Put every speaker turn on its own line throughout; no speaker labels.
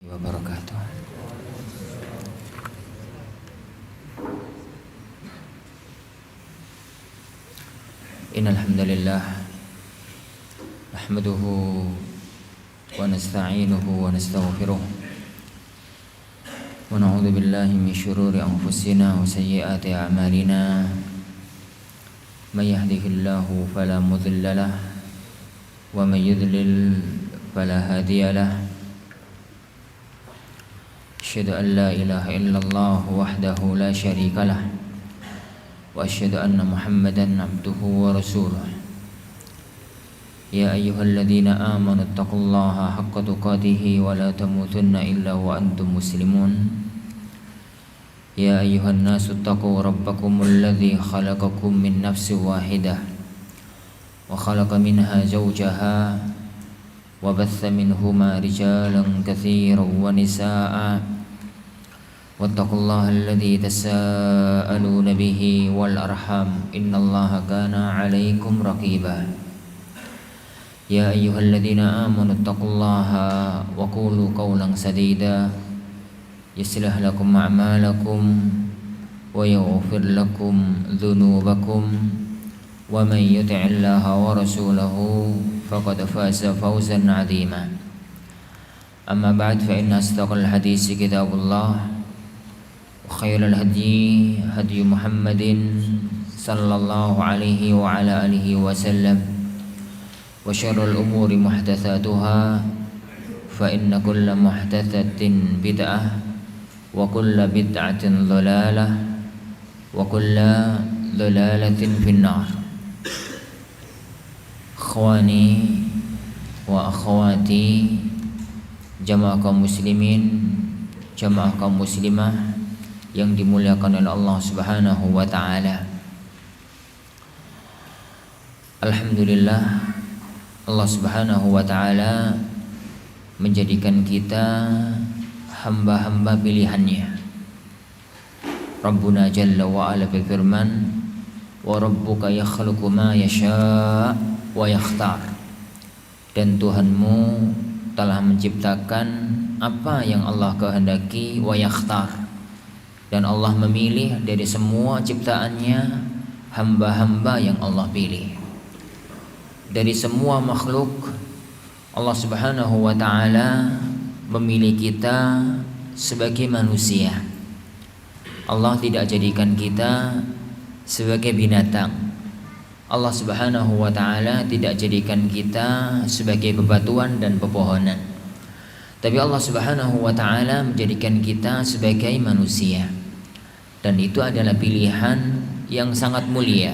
wabarakatuh. Innal hamdalillah nahmaduhu wa nasta'inuhu wa nastaghfiruh wa na'udzu billahi min syururi anfusina wa sayyiati a'malina may yahdihillahu fala mudilla lahu wa may yudlil fala hadiya lahu. Asyhadu an la ilaha illallah wahdahu la syarika lah wa asyhadu anna Muhammadan abduhu wa rasuluh. Ya ayyuhalladzina amanu taqullaha haqqa tuqatih wa la tamutunna illa wa antum muslimun. Ya ayyuhan nasu taqu rabbakumul ladzi khalaqakum min nafsin wahidah wa khalaqa minha zawjaha wa batha minhuma rijalan katsiran wa nisaa'a wattaqullaha alladzi tasaaluna bihi wal arham innallaha kana 'alaikum raqiba. Ya ayyuhalladzina amanu taqullaha wa qulu qawlan sadida yuslih lakum a'malakum wa yaghfir lakum dhunubakum wa may yuti'illaha wa rasulahu faqad faza fawzan 'azima. Amma ba'd, fa inna asdaqal hadits kitabullah khairal hadi hadi Muhammadin sallallahu alaihi wa ala alihi wasallam wa syarrul umuri muhdatsatuha fa inna kulla muhdatsatin bid'ah wa kulla bid'atin dhalalah wa kulla dhalalatin finnar. Ikhwani wa akhwati, jamaah kaum muslimin, jamaah kaum muslimah yang dimuliakan oleh Allah Subhanahu wa taala. Alhamdulillah, Allah Subhanahu wa taala menjadikan kita hamba-hamba pilihannya. Rabbuna jalla wa ala berfirman, wa rabbuka yakhluqu ma yasha' wa yakhtar. Dan Tuhanmu telah menciptakan apa yang Allah kehendaki, wa yakhtar. Dan Allah memilih dari semua ciptaannya hamba-hamba yang Allah pilih. Dari semua makhluk, Allah Subhanahu wa ta'ala memilih kita sebagai manusia. Allah tidak jadikan kita sebagai binatang. Allah Subhanahu wa ta'ala tidak jadikan kita sebagai bebatuan dan pepohonan. Tapi Allah Subhanahu wa ta'ala menjadikan kita sebagai manusia. Dan itu adalah pilihan yang sangat mulia.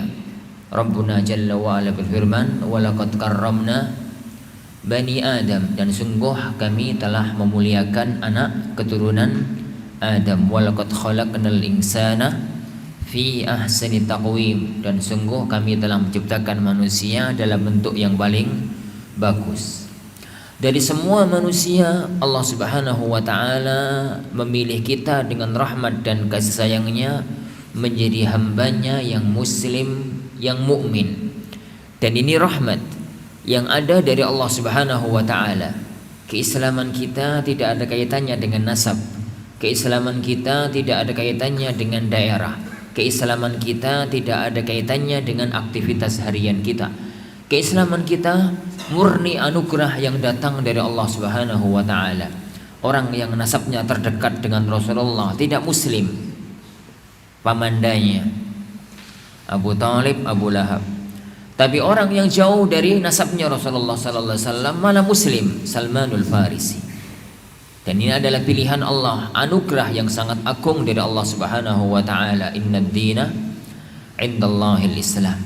Rabbuna jalla wa ala berfirman, wa laqad karramna bani Adam. Dan sungguh kami telah memuliakan anak keturunan Adam. Wa laqad khalaqnal insana fi ahsani taqwim. Dan sungguh kami telah menciptakan manusia dalam bentuk yang paling bagus. Dari semua manusia, Allah Subhanahu wa ta'ala memilih kita dengan rahmat dan kasih sayangnya menjadi hambanya yang muslim, yang mukmin. Dan ini rahmat yang ada dari Allah Subhanahu wa ta'ala. Keislaman kita tidak ada kaitannya dengan nasab. Keislaman kita tidak ada kaitannya dengan daerah. Keislaman kita tidak ada kaitannya dengan aktivitas harian kita. Keislaman kita murni anugerah yang datang dari Allah Subhanahu wa ta'ala. Orang yang nasabnya terdekat dengan Rasulullah tidak muslim, pamandanya Abu Talib, Abu Lahab. Tapi orang yang jauh dari nasabnya Rasulullah sallallahu alaihi wasallam malah muslim, Salmanul Farisi. Dan ini adalah pilihan Allah, anugerah yang sangat agung dari Allah Subhanahu wa ta'ala. Innad dina indallahil Islam.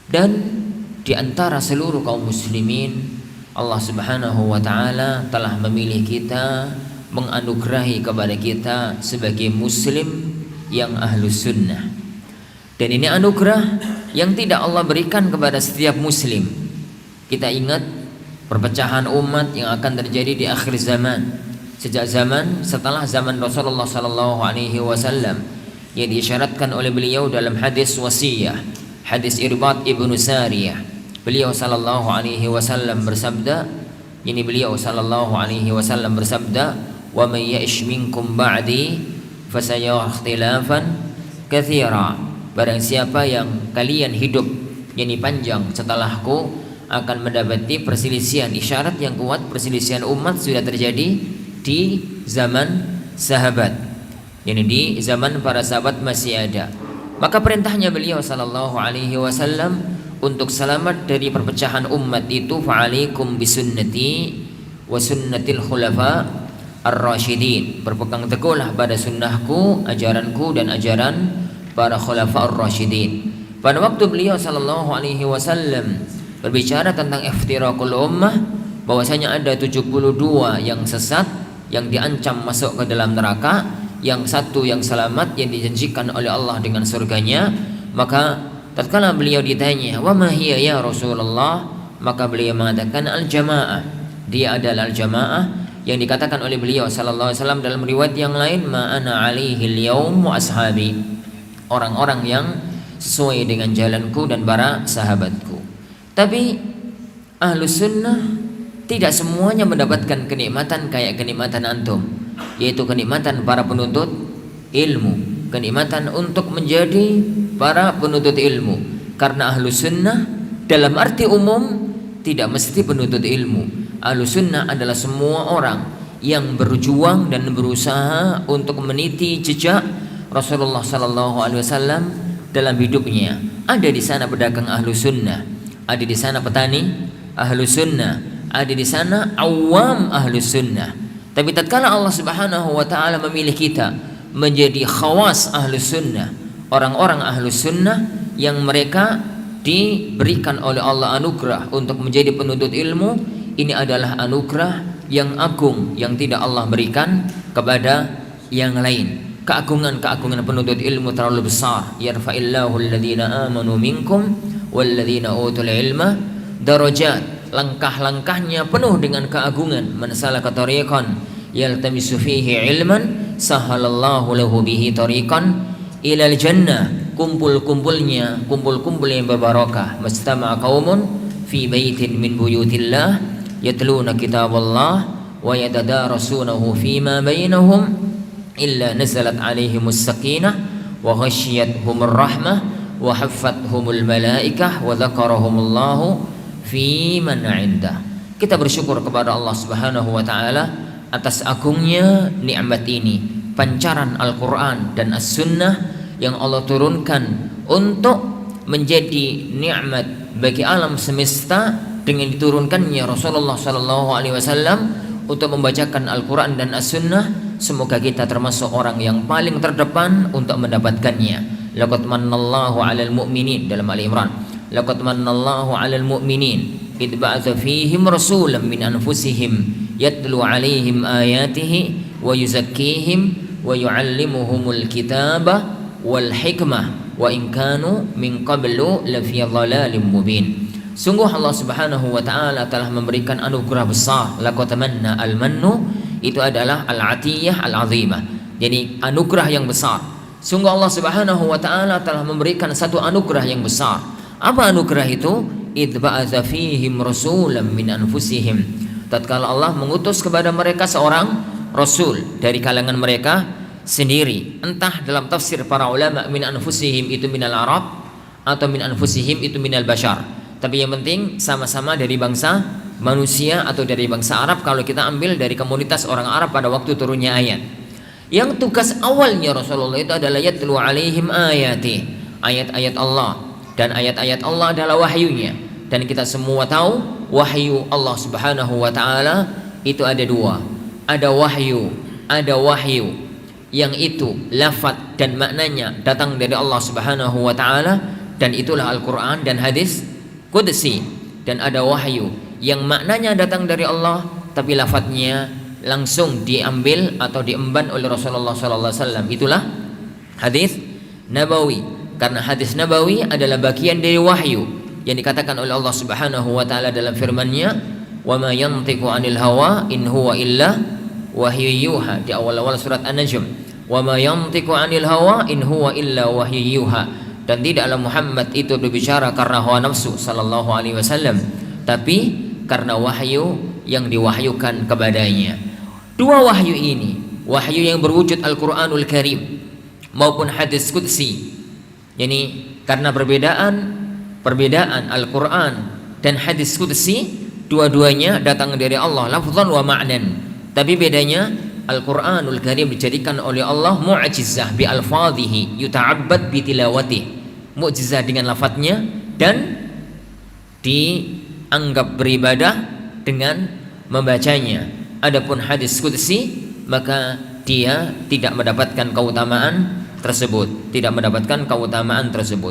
Dan di antara seluruh kaum muslimin, Allah Subhanahu wa ta'ala telah memilih kita, menganugerahi kepada kita sebagai muslim yang ahlus sunnah. Dan ini anugerah yang tidak Allah berikan kepada setiap muslim. Kita ingat perpecahan umat yang akan terjadi di akhir zaman, sejak zaman setelah zaman Rasulullah sallallahu alaihi wasallam, yang diisyaratkan oleh beliau dalam hadis wasiyah, hadis Irbad ibnu Sariyah. Beliau sallallahu alaihi wasallam bersabda, ini beliau sallallahu alaihi wasallam bersabda, wa may ya'ish minkum ba'di fasayara ikhtilafan katsira. Barang siapa yang kalian hidup yakni panjang setelahku akan mendapati perselisihan. Isyarat yang kuat perselisihan umat sudah terjadi di zaman sahabat, yakni di zaman para sahabat masih ada. Maka perintahnya beliau sallallahu alaihi wasallam untuk selamat dari perpecahan umat itu, fa'alaikum bisunnati wa sunnatil khulafa ar-rasyidin. Berpegang teguhlah pada sunnahku, ajaranku dan ajaran para khulafa ar-rasyidin. Pada waktu beliau sallallahu alaihi wasallam berbicara tentang iftiraqul ummah, bahwasanya ada 72 yang sesat yang diancam masuk ke dalam neraka, yang satu yang selamat yang dijanjikan oleh Allah dengan surganya. Maka tatkala beliau ditanya, "Wa ma hiya ya Rasulullah?" maka beliau mengatakan al-jamaah. Dia adalah al-jamaah yang dikatakan oleh beliau sallallahu alaihi wasallam dalam riwayat yang lain, "Ma ana alaihi al-yaum wa ashabi." Orang-orang yang sesuai dengan jalanku dan para sahabatku. Tapi Ahlus Sunnah tidak semuanya mendapatkan kenikmatan kayak kenikmatan antum, yaitu kenikmatan para penuntut ilmu, kenikmatan untuk menjadi para penuntut ilmu. Karena Ahlus Sunnah dalam arti umum tidak mesti penuntut ilmu. Ahlus Sunnah adalah semua orang yang berjuang dan berusaha untuk meniti jejak Rasulullah sallallahu alaihi wasallam dalam hidupnya. Ada di sana pedagang Ahlus Sunnah, ada di sana petani Ahlus Sunnah, ada di sana awam Ahlus Sunnah. Tapi tatkala Allah Subhanahu wa taala memilih kita menjadi khawas Ahlus Sunnah, orang-orang Ahlus Sunnah yang mereka diberikan oleh Allah anugerah untuk menjadi penuntut ilmu, ini adalah anugerah yang agung yang tidak Allah berikan kepada yang lain. Keagungan-keagungan penuntut ilmu terlalu besar. Yarfa'illahu alladhina amanu minkum walladhina utul ilma darajat. Langkah-langkahnya penuh dengan keagungan. Man salaka tariqan yaltamisu fihi ilman sahalallahu lahu bihi tariqan ilal jannah. Kumpul-kumpulnya, kumpul-kumpul yang berbarakah. Mastama'a qaumun fi baitin min buyutillah yatluna kitaballah wa yatadarasunahu fima bainahum illa nazalat alaihimus sakinah wa ghasyiyatuhumur rahmah wa haffathumul malaikah wa dzakarahumullahu fi man 'indah. Kita bersyukur kepada Allah Subhanahu wa taala atas agungnya nikmat ini, pancaran Al-Qur'an dan As-Sunnah yang Allah turunkan untuk menjadi nikmat bagi alam semesta dengan diturunkannya Rasulullah sallallahu alaihi wasallam untuk membacakan Al-Qur'an dan As-Sunnah. Semoga kita termasuk orang yang paling terdepan untuk mendapatkannya. Laqad mannallahu 'alal mu'minin dalam Ali Imran. Laqad mannallahu 'alal mu'minin id ba'atsa fihim rasulan min anfusihim yatlu 'alaihim ayatihi wa yuzakkihim wa yu'allimuhumul kitaba wal hikmah wa in kanu min qablu lafi dhalalin mubin. Sungguh Allah Subhanahu wa taala telah memberikan anugerah besar. Laqad manna al-mannu itu adalah al-atiyah al-azimah. Jadi anugerah yang besar. Sungguh Allah Subhanahu wa taala telah memberikan satu anugerah yang besar. Apa anugerah itu? Idz ba'atsa fihim rasulan min anfusihim. Tatkala Allah mengutus kepada mereka seorang rasul dari kalangan mereka sendiri. Entah dalam tafsir para ulama min anfusihim itu minal Arab atau min anfusihim itu minal bashar. Tapi yang penting sama-sama dari bangsa manusia atau dari bangsa Arab kalau kita ambil dari komunitas orang Arab pada waktu turunnya ayat. Yang tugas awalnya Rasulullah itu adalah yatlu alaihim ayati, ayat-ayat Allah, dan ayat-ayat Allah adalah wahyunya. Dan kita semua tahu wahyu Allah Subhanahu wa taala itu ada dua. Ada wahyu yang itu lafaz dan maknanya datang dari Allah Subhanahu wa taala, dan itulah Al-Qur'an dan hadis qudsi. Dan ada wahyu yang maknanya datang dari Allah tapi lafadznya langsung diambil atau diemban oleh Rasulullah sallallahu alaihi wasallam. Itulah hadis nabawi. Karena hadis nabawi adalah bagian dari wahyu yang dikatakan oleh Allah Subhanahu wa taala dalam firman-Nya, "Wa ma yantiqu 'anil hawa in huwa illa wahyu yuha" di awal-awal surat An-Najm. "Wa ma yantiqu 'anil hawa in huwa illa wahyu yuha." Dan tidaklah Muhammad itu berbicara karena hawa nafsu sallallahu alaihi wasallam, tapi karena wahyu yang diwahyukan kepadanya. Dua wahyu ini, wahyu yang berwujud Al-Qur'anul Karim maupun hadis qudsi, yani karena perbedaan Al-Qur'an dan hadis qudsi, dua-duanya datang dari Allah lafzan wa ma'nan, tapi bedanya Al-Qur'anul Karim dijadikan oleh Allah mu'jizah bi alfadhihi yuta'abbad bi tilawatih, mukjizah dengan lafadznya dan dianggap beribadah dengan membacanya. Adapun hadis qudsi maka dia tidak mendapatkan keutamaan tersebut,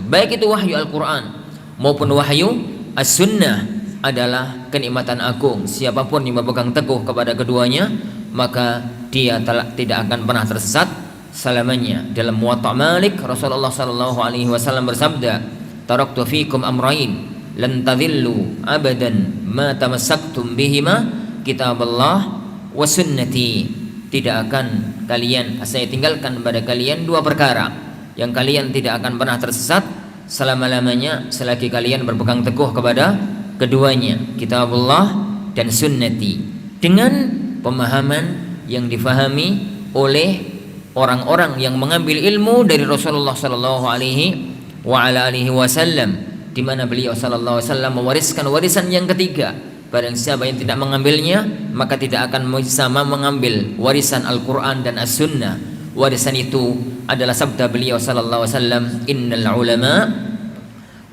baik itu wahyu Al-Qur'an maupun wahyu As-Sunnah adalah kenikmatan agung. Siapapun yang berpegang teguh kepada keduanya maka dia tidak akan pernah tersesat selamanya. Dalam Muwatta Malik, Rasulullah sallallahu alaihi wasallam bersabda, "Taraktu fikum amrayn lan tadhillu abadan ma tamassaktum bihima kitaballah wa sunnati." Tidak akan saya tinggalkan kepada kalian dua perkara yang kalian tidak akan pernah tersesat selama-lamanya selagi kalian berpegang teguh kepada keduanya, kitabullah dan sunnati, dengan pemahaman yang difahami oleh orang-orang yang mengambil ilmu dari Rasulullah sallallahu alaihi wasallam, di mana beliau sallallahu alaihi wasallam mewariskan warisan yang ketiga. Barang siapa yang tidak mengambilnya maka tidak akan bisa mengambil warisan Al-Quran dan As-Sunnah. Warisan itu adalah sabda beliau sallallahu alaihi wasallam, innal ulama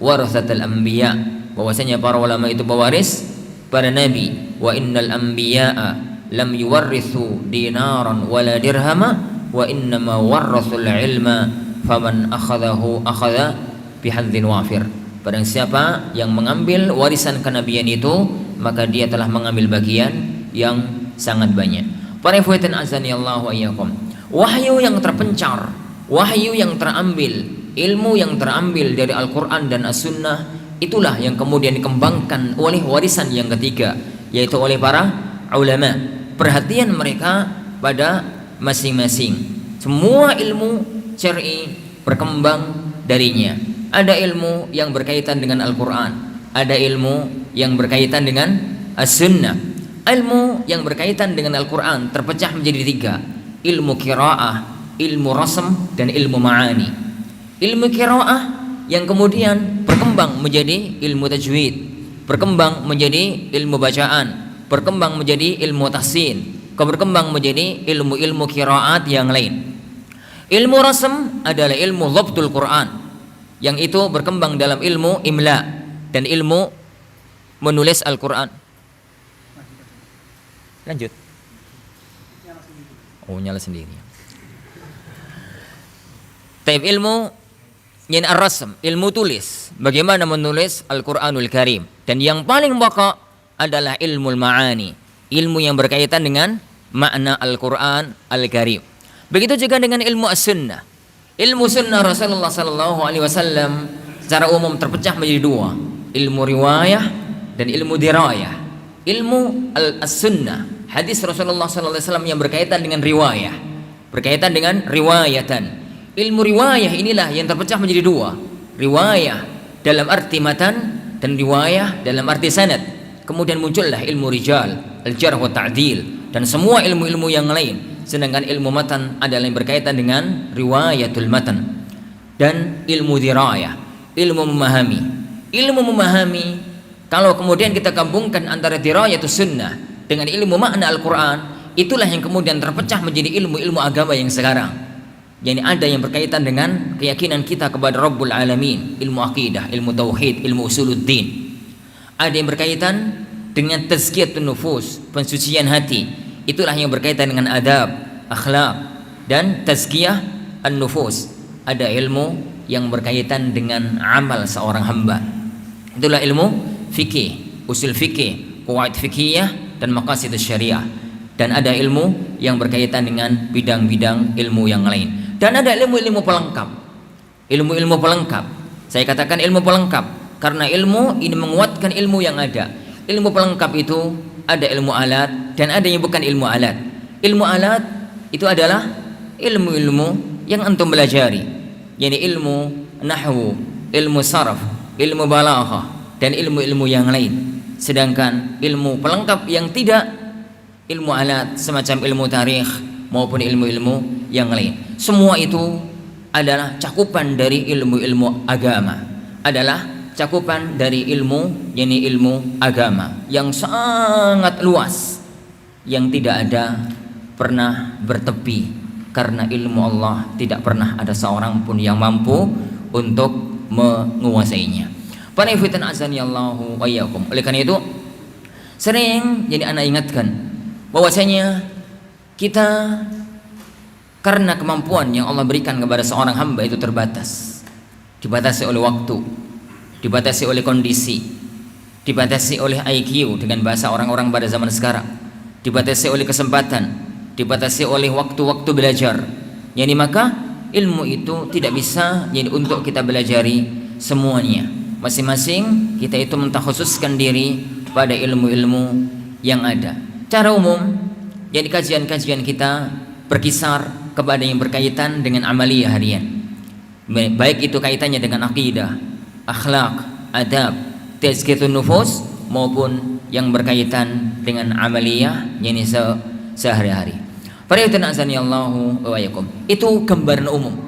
warathatul anbiya, bahwasanya para ulama itu pewaris para nabi, wa innal anbiya'a lam yuwarrithu dinaran wala dirhama wa innama warrathul ilma faman akhadahu akhadha bihadzin wafir. Barang siapa yang mengambil warisan kenabian itu maka dia telah mengambil bagian yang sangat banyak. Para ikhwatin azanillahu wa iyyakum, wahyu yang terpencar, wahyu yang terambil, ilmu yang terambil dari Al-Quran dan As-Sunnah, itulah yang kemudian dikembangkan oleh warisan yang ketiga, yaitu oleh para ulama. Perhatian mereka pada masing-masing. Semua ilmu syar'i berkembang darinya. Ada ilmu yang berkaitan dengan Al-Quran, ada ilmu yang berkaitan dengan As-Sunnah. Ilmu yang berkaitan dengan Al-Quran terpecah menjadi tiga: ilmu qiraah, ilmu rasm, dan ilmu ma'ani. Ilmu qiraah yang kemudian berkembang menjadi ilmu tajwid, berkembang menjadi ilmu bacaan, berkembang menjadi ilmu tahsin, berkembang menjadi ilmu-ilmu qiraat yang lain. Ilmu rasm adalah ilmu dhabtul Quran, yang itu berkembang dalam ilmu imla dan ilmu menulis Al-Quran. Lanjut. Oh, nyala sendiri. Taib ilmu yang ar-rasm, ilmu tulis, bagaimana menulis Al-Quranul Karim. Dan yang paling baqa adalah ilmu ma'ani, ilmu yang berkaitan dengan makna Al-Quran Al-Karim. Begitu juga dengan ilmu As-Sunnah. Ilmu sunnah Rasulullah sallallahu alaihi wasallam secara umum terpecah menjadi dua: ilmu riwayah dan ilmu dirayah. Ilmu As-Sunnah, hadis Rasulullah sallallahu alaihi wasallam yang berkaitan dengan riwayah, berkaitan dengan riwayatan. Ilmu riwayah inilah yang terpecah menjadi dua: riwayah dalam arti matan dan riwayah dalam arti sanad. Kemudian muncullah ilmu rijal, al-jarh wa ta'dil, dan semua ilmu-ilmu yang lain. Sedangkan ilmu matan adalah yang berkaitan dengan riwayatul matan. Dan ilmu dirayah, ilmu memahami. Ilmu memahami, kalau kemudian kita gabungkan antara dirayatus sunnah dengan ilmu makna Al-Quran, itulah yang kemudian terpecah menjadi ilmu-ilmu agama yang sekarang. Yani ada yang berkaitan dengan keyakinan kita kepada Rabbul Alamin, ilmu akidah, ilmu tauhid, ilmu usuluddin. Ada yang berkaitan dengan tazkiyatun nufus, pensucian hati. Itulah yang berkaitan dengan adab, akhlak, dan tazkiyah an-nufus. Ada ilmu yang berkaitan dengan amal seorang hamba. Itulah ilmu fikih, usul fikih, qawaid fikihiyah, dan maqasidus syariah. Dan ada ilmu yang berkaitan dengan bidang-bidang ilmu yang lain. Dan ada ilmu-ilmu pelengkap. Ilmu-ilmu pelengkap. Saya katakan ilmu pelengkap karena ilmu ini menguatkan ilmu yang ada. Ilmu pelengkap itu ada ilmu alat dan ada yang bukan ilmu alat. Ilmu alat itu adalah ilmu-ilmu yang antum belajari, yakni ilmu nahwu, ilmu sarf, ilmu balaghah, dan ilmu-ilmu yang lain. Sedangkan ilmu pelengkap yang tidak ilmu alat semacam ilmu tarikh maupun ilmu-ilmu yang lain. Semua itu adalah cakupan dari ilmu-ilmu agama, adalah cakupan dari ilmu, yakni ilmu agama yang sangat luas, yang tidak ada pernah bertepi, karena ilmu Allah tidak pernah ada seorang pun yang mampu untuk menguasainya. Para ikhwatan azanillahu wa iyyakum. Oleh karena itu sering jadi anak ingatkan bahwasanya kita, karena kemampuan yang Allah berikan kepada seorang hamba itu terbatas, dibatasi oleh waktu, dibatasi oleh kondisi, dibatasi oleh IQ dengan bahasa orang-orang pada zaman sekarang, dibatasi oleh kesempatan, dibatasi oleh waktu-waktu belajar. Yani maka ilmu itu tidak bisa jadi untuk kita belajari semuanya. Masing-masing kita itu mentakhususkan diri pada ilmu-ilmu yang ada. Cara umum, jadi kajian-kajian kita berkisar kepada yang berkaitan dengan amaliyah harian, baik itu kaitannya dengan akidah, akhlak, adab, tazkiyatun nufus, maupun yang berkaitan dengan amaliyah yakni sehari-hari. Para hadirin azanillahu wa iyyakum, itu gambaran umum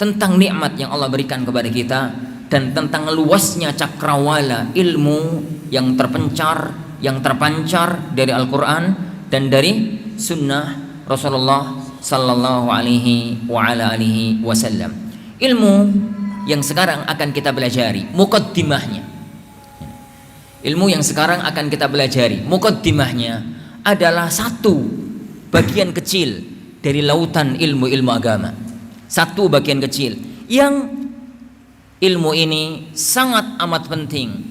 tentang nikmat yang Allah berikan kepada kita dan tentang luasnya cakrawala ilmu yang terpencar, yang terpancar dari Al-Quran dan dari sunnah Rasulullah sallallahu alaihi wa ala alihi wasallam. Ilmu yang sekarang akan kita pelajari muqaddimahnya, ilmu yang sekarang akan kita pelajari muqaddimahnya adalah satu bagian kecil dari lautan ilmu-ilmu agama. Satu bagian kecil yang ilmu ini sangat amat penting,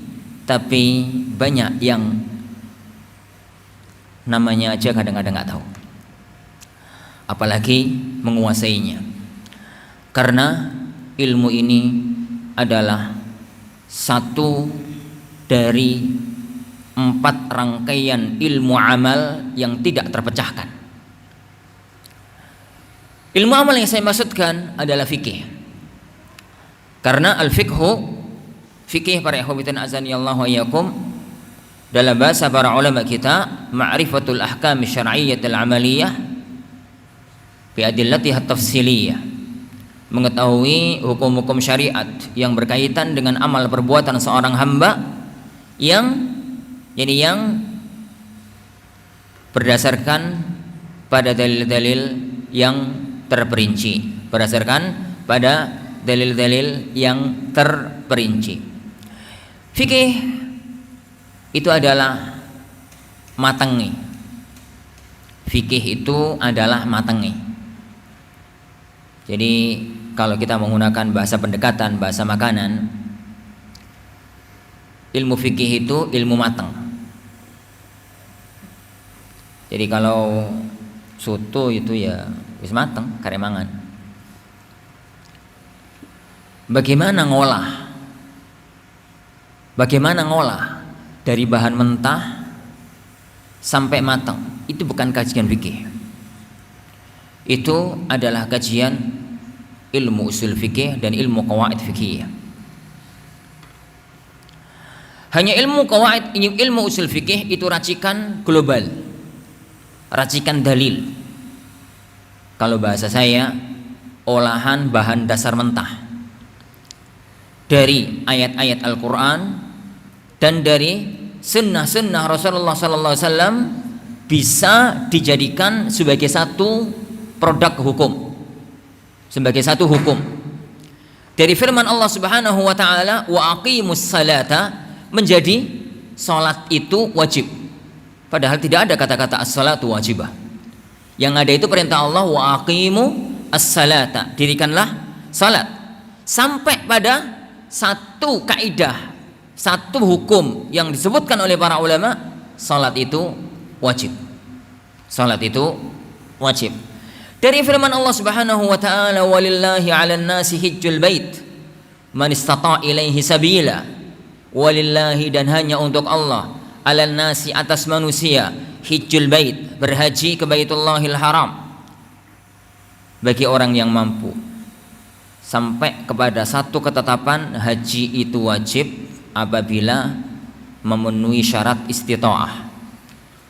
tapi banyak yang namanya aja kadang-kadang nggak tahu, apalagi menguasainya. Karena ilmu ini adalah satu dari 4 rangkaian ilmu amal yang tidak terpecahkan. Ilmu amal yang saya maksudkan adalah fikih. Karena al-fiqhu, fikih para ikhwatan azanillahu wa iyyakum, dalam bahasa para ulama kita, ma'rifatul ahkam syar'iyyah al-amaliyah bi adillatiha tafsiliyah, mengetahui hukum-hukum syariat yang berkaitan dengan amal perbuatan seorang hamba yang berdasarkan pada dalil-dalil yang terperinci, berdasarkan pada dalil-dalil yang terperinci. Fikih itu adalah matangi. Fikih itu adalah matangi. Jadi kalau kita menggunakan bahasa pendekatan, bahasa makanan, ilmu fikih itu ilmu matang. Jadi kalau soto itu ya wis mateng, karemangan. Bagaimana ngolah dari bahan mentah sampai matang, itu bukan kajian fikih. Itu adalah kajian ilmu usul fikih dan ilmu qawaid fikih. Hanya ilmu qawaid, ilmu usul fikih itu racikan global, racikan dalil. Kalau bahasa saya, olahan bahan dasar mentah dari ayat-ayat Al-Quran dan dari sunnah-sunnah Rasulullah sallallahu alaihi wasallam bisa dijadikan sebagai satu produk hukum, sebagai satu hukum. Dari firman Allah Subhanahu wa taala, wa aqimus salata, menjadi salat itu wajib. Padahal tidak ada kata-kata as-salatu wajibah. Yang ada itu perintah Allah, wa aqimu as-salata, dirikanlah salat. Sampai pada satu kaidah, satu hukum yang disebutkan oleh para ulama, salat itu wajib. Salat itu wajib. Dari firman Allah Subhanahu wa taala, walillahi 'alan nasi hajjul bait man istata' ilaihi sabila. Walillahi, dan hanya untuk Allah, 'alan nasi, atas manusia, hajjul bait, berhaji ke Baitullahil Haram, bagi orang yang mampu. Sampai kepada satu ketetapan, haji itu wajib apabila memenuhi syarat istita'ah.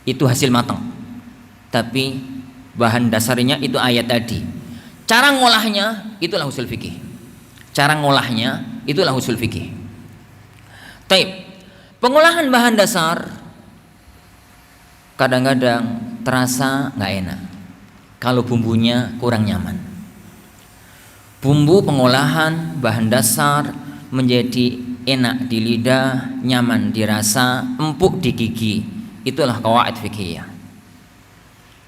Itu hasil matang. tapi bahan dasarnya itu ayat tadi. Cara ngolahnya itulah usul fikih. Cara ngolahnya itulah usul fikih. Taib. Pengolahan bahan dasar kadang-kadang terasa nggak enak kalau bumbunya kurang nyaman. Bumbu pengolahan bahan dasar menjadi enak di lidah, nyaman dirasa, empuk di gigi. Itulah qawaid fikihiyah.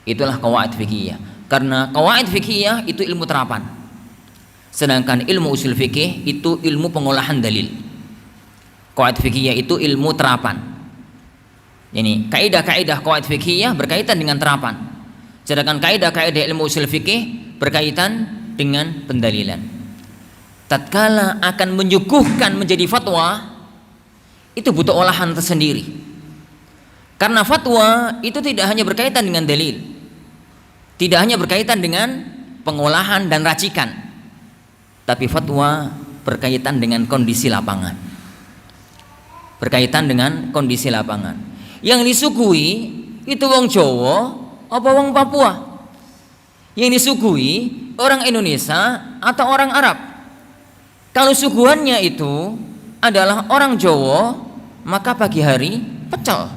Itulah qawaid fikihiyah. Karena qawaid fikihiyah itu ilmu terapan. Sedangkan ilmu usul fikih itu ilmu pengolahan dalil. Qawaid fikihiyah itu ilmu terapan. Ini kaidah-kaidah qawaid fikihiyah berkaitan dengan terapan. Sedangkan kaidah-kaidah ilmu usul fikih berkaitan dengan pendalilan. Tatkala akan menyuguhkan menjadi fatwa, itu butuh olahan tersendiri. Karena fatwa itu tidak hanya berkaitan dengan dalil, tidak hanya berkaitan dengan pengolahan dan racikan, tapi fatwa berkaitan dengan kondisi lapangan. Berkaitan dengan kondisi lapangan. Yang disuguhi itu wong Jawa apa wong Papua? Yang disuguhi orang Indonesia atau orang Arab? Kalau suguhannya itu adalah orang Jawa, maka pagi hari pecel.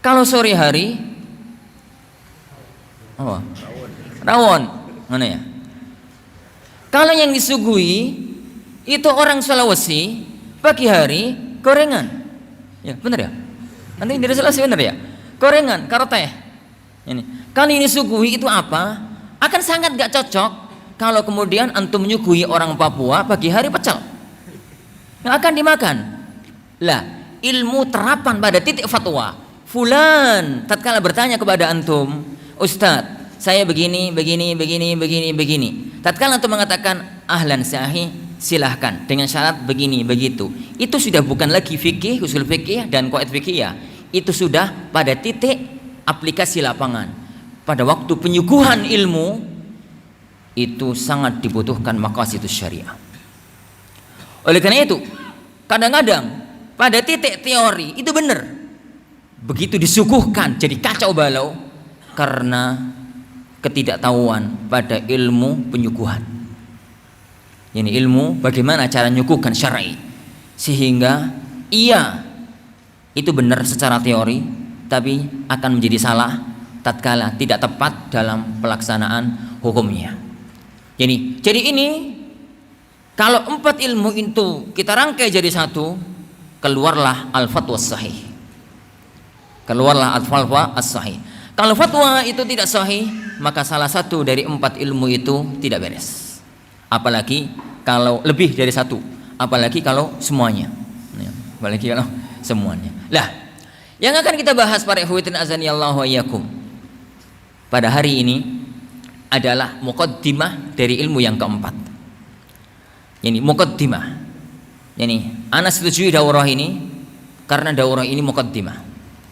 Kalau sore hari apa? Rawon. Mana ya? Kalau yang disuguhi itu orang Sulawesi, pagi hari gorengan. Ya, benar ya? Nanti dari Sulawesi benar ya? Gorengan, karo teh. Ini. Kalau ini disuguhi itu apa? Akan sangat gak cocok kalau kemudian antum menyuguhi orang Papua pagi hari pecel. Nggak akan dimakan. Lah, ilmu terapan pada titik fatwa. Fulan tatkala bertanya kepada antum, Ustadz, saya begini. Tatkala antum mengatakan ahlan sahih, silahkan dengan syarat begini begitu. Itu sudah bukan lagi fikih, usul fikih dan qawaid fikih. Itu sudah pada titik aplikasi lapangan. Pada waktu penyuguhan ilmu itu sangat dibutuhkan maqasidus syariah. Oleh karena itu, kadang-kadang pada titik teori itu benar, begitu disuguhkan jadi kacau balau karena ketidaktahuan pada ilmu penyuguhan. Ini ilmu bagaimana cara menyuguhkan syar'i, sehingga iya itu benar secara teori, tapi akan menjadi salah tatkala tidak tepat dalam pelaksanaan hukumnya. Jadi ini kalau 4 ilmu itu kita rangkai jadi satu, keluarlah al-fatwa sahih. Keluarlah al-fatwa as-sahih. Kalau fatwa itu tidak sahih, maka salah satu dari 4 ilmu itu tidak beres. Apalagi kalau lebih dari satu, apalagi kalau semuanya. Apalagi kalau semuanya. Lah, yang akan kita bahas para ikhwatin azanillahu wa iyyakum pada hari ini adalah muqaddimah dari ilmu yang keempat. Ini muqaddimah. Ini ana setuju daurah ini karena daurah ini muqaddimah.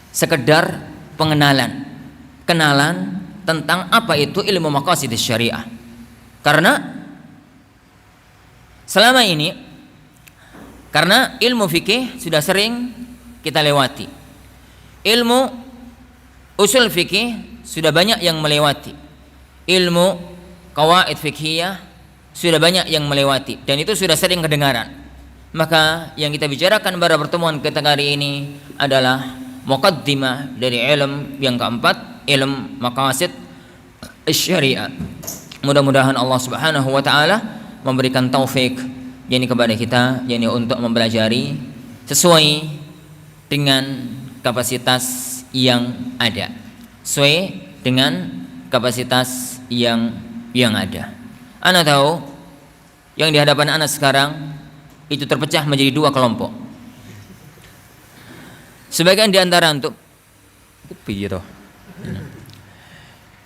Sekedar pengenalan, kenalan tentang apa itu ilmu maqasidus syariah. Karena selama ini karena ilmu fikih sudah sering kita lewati. Ilmu usul fikih sudah banyak yang melewati. Ilmu qawaid fikhiyah sudah banyak yang melewati dan itu sudah sering kedengaran. Maka yang kita bicarakan pada pertemuan kita hari ini adalah muqaddimah dari ilmu yang keempat, ilmu maqasid syariah. Mudah-mudahan Allah Subhanahu wa taala memberikan taufik yakni kepada kita yakni untuk mempelajari sesuai dengan kapasitas yang ada. Sesuai dengan kapasitas yang ada. Ana tahu yang di hadapan ana sekarang itu terpecah menjadi 2 kelompok. Sebagian di antara antum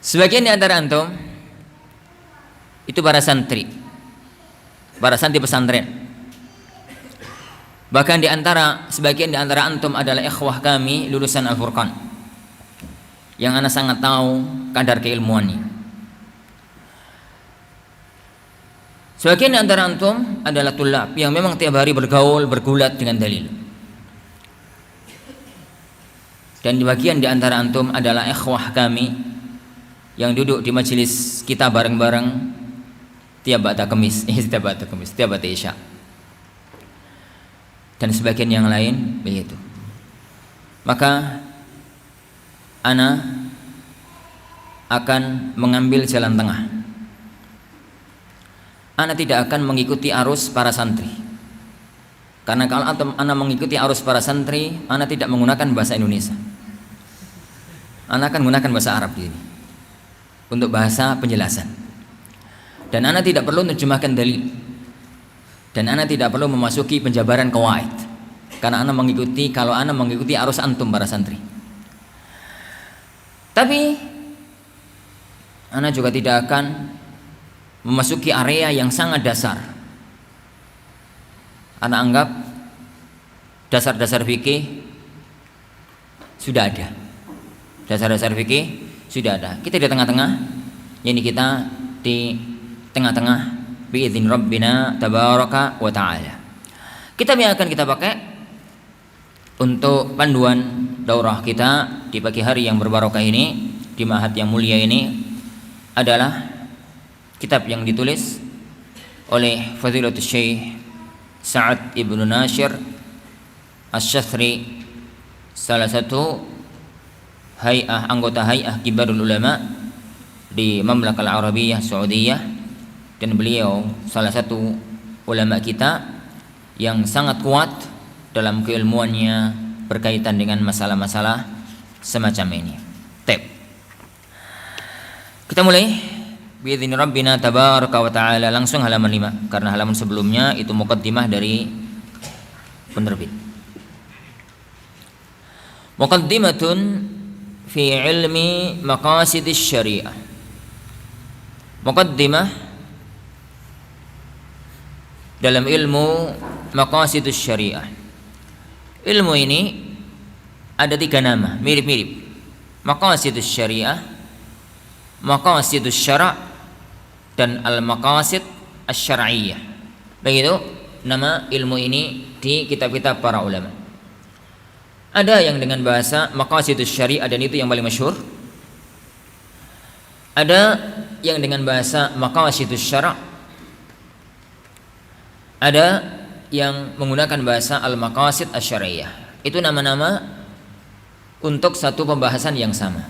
sebagian di antara antum itu para santri pesantren. Bahkan sebagian di antara antum adalah ikhwah kami lulusan Al-Furqan yang ana sangat tahu kadar keilmuannya. Sebagian di antara antum adalah tulab yang memang tiap hari bergaul bergulat dengan dalil. Dan bagian di antara antum adalah ikhwah kami yang duduk di majelis kita bareng-bareng tiap ba'da Kamis, tiap ba'da Isya. Dan sebagian yang lain begitu. Maka ana akan mengambil jalan tengah. Ana tidak akan mengikuti arus para santri. Karena kalau ana mengikuti arus para santri, ana tidak menggunakan bahasa Indonesia. Ana akan menggunakan bahasa Arab di sini untuk bahasa penjelasan. Dan ana tidak perlu menerjemahkan dalil. Dan ana tidak perlu memasuki penjabaran qawaid. Karena ana mengikuti arus antum para santri. Tapi ana juga tidak akan memasuki area yang sangat dasar. Ana anggap dasar-dasar fikih sudah ada. Dasar-dasar fikih sudah ada. Kita di tengah-tengah. Ini kita di tengah-tengah biidzin rabbina tabaraka wa ta'ala. Kitab yang akan kita pakai untuk panduan daurah kita di pagi hari yang berbarokah ini, di ma'had yang mulia ini adalah kitab yang ditulis oleh Fadilatul Syekh Sa'ad Ibnu Nashir Asy-Syathri, salah satu anggota Hay'ah Kibarul Ulama di Mamlakah Al-Arabiyah Saudiyah, dan beliau salah satu ulama kita yang sangat kuat dalam keilmuannya berkaitan dengan masalah-masalah semacam ini. Kita mulai biidzin rabbina tabaraka wa ta'ala, langsung halaman 5 karena halaman sebelumnya itu muqaddimah dari penerbit. Muqaddimatun fi ilmi maqasidis syariah. Muqaddimah dalam ilmu maqasidus syariah. Ilmu ini ada 3 nama, mirip-mirip. Maqasidus syariah, maqasidus syara' dan al-maqasid asy-syar'iyyah. Begitu nama ilmu ini di kitab-kitab para ulama. Ada yang dengan bahasa maqasidus syariah dan itu yang paling masyhur. Ada yang dengan bahasa maqasidus syara'. Ada yang menggunakan bahasa al-maqasid asy-syar'iyyah. Itu nama-nama untuk satu pembahasan yang sama.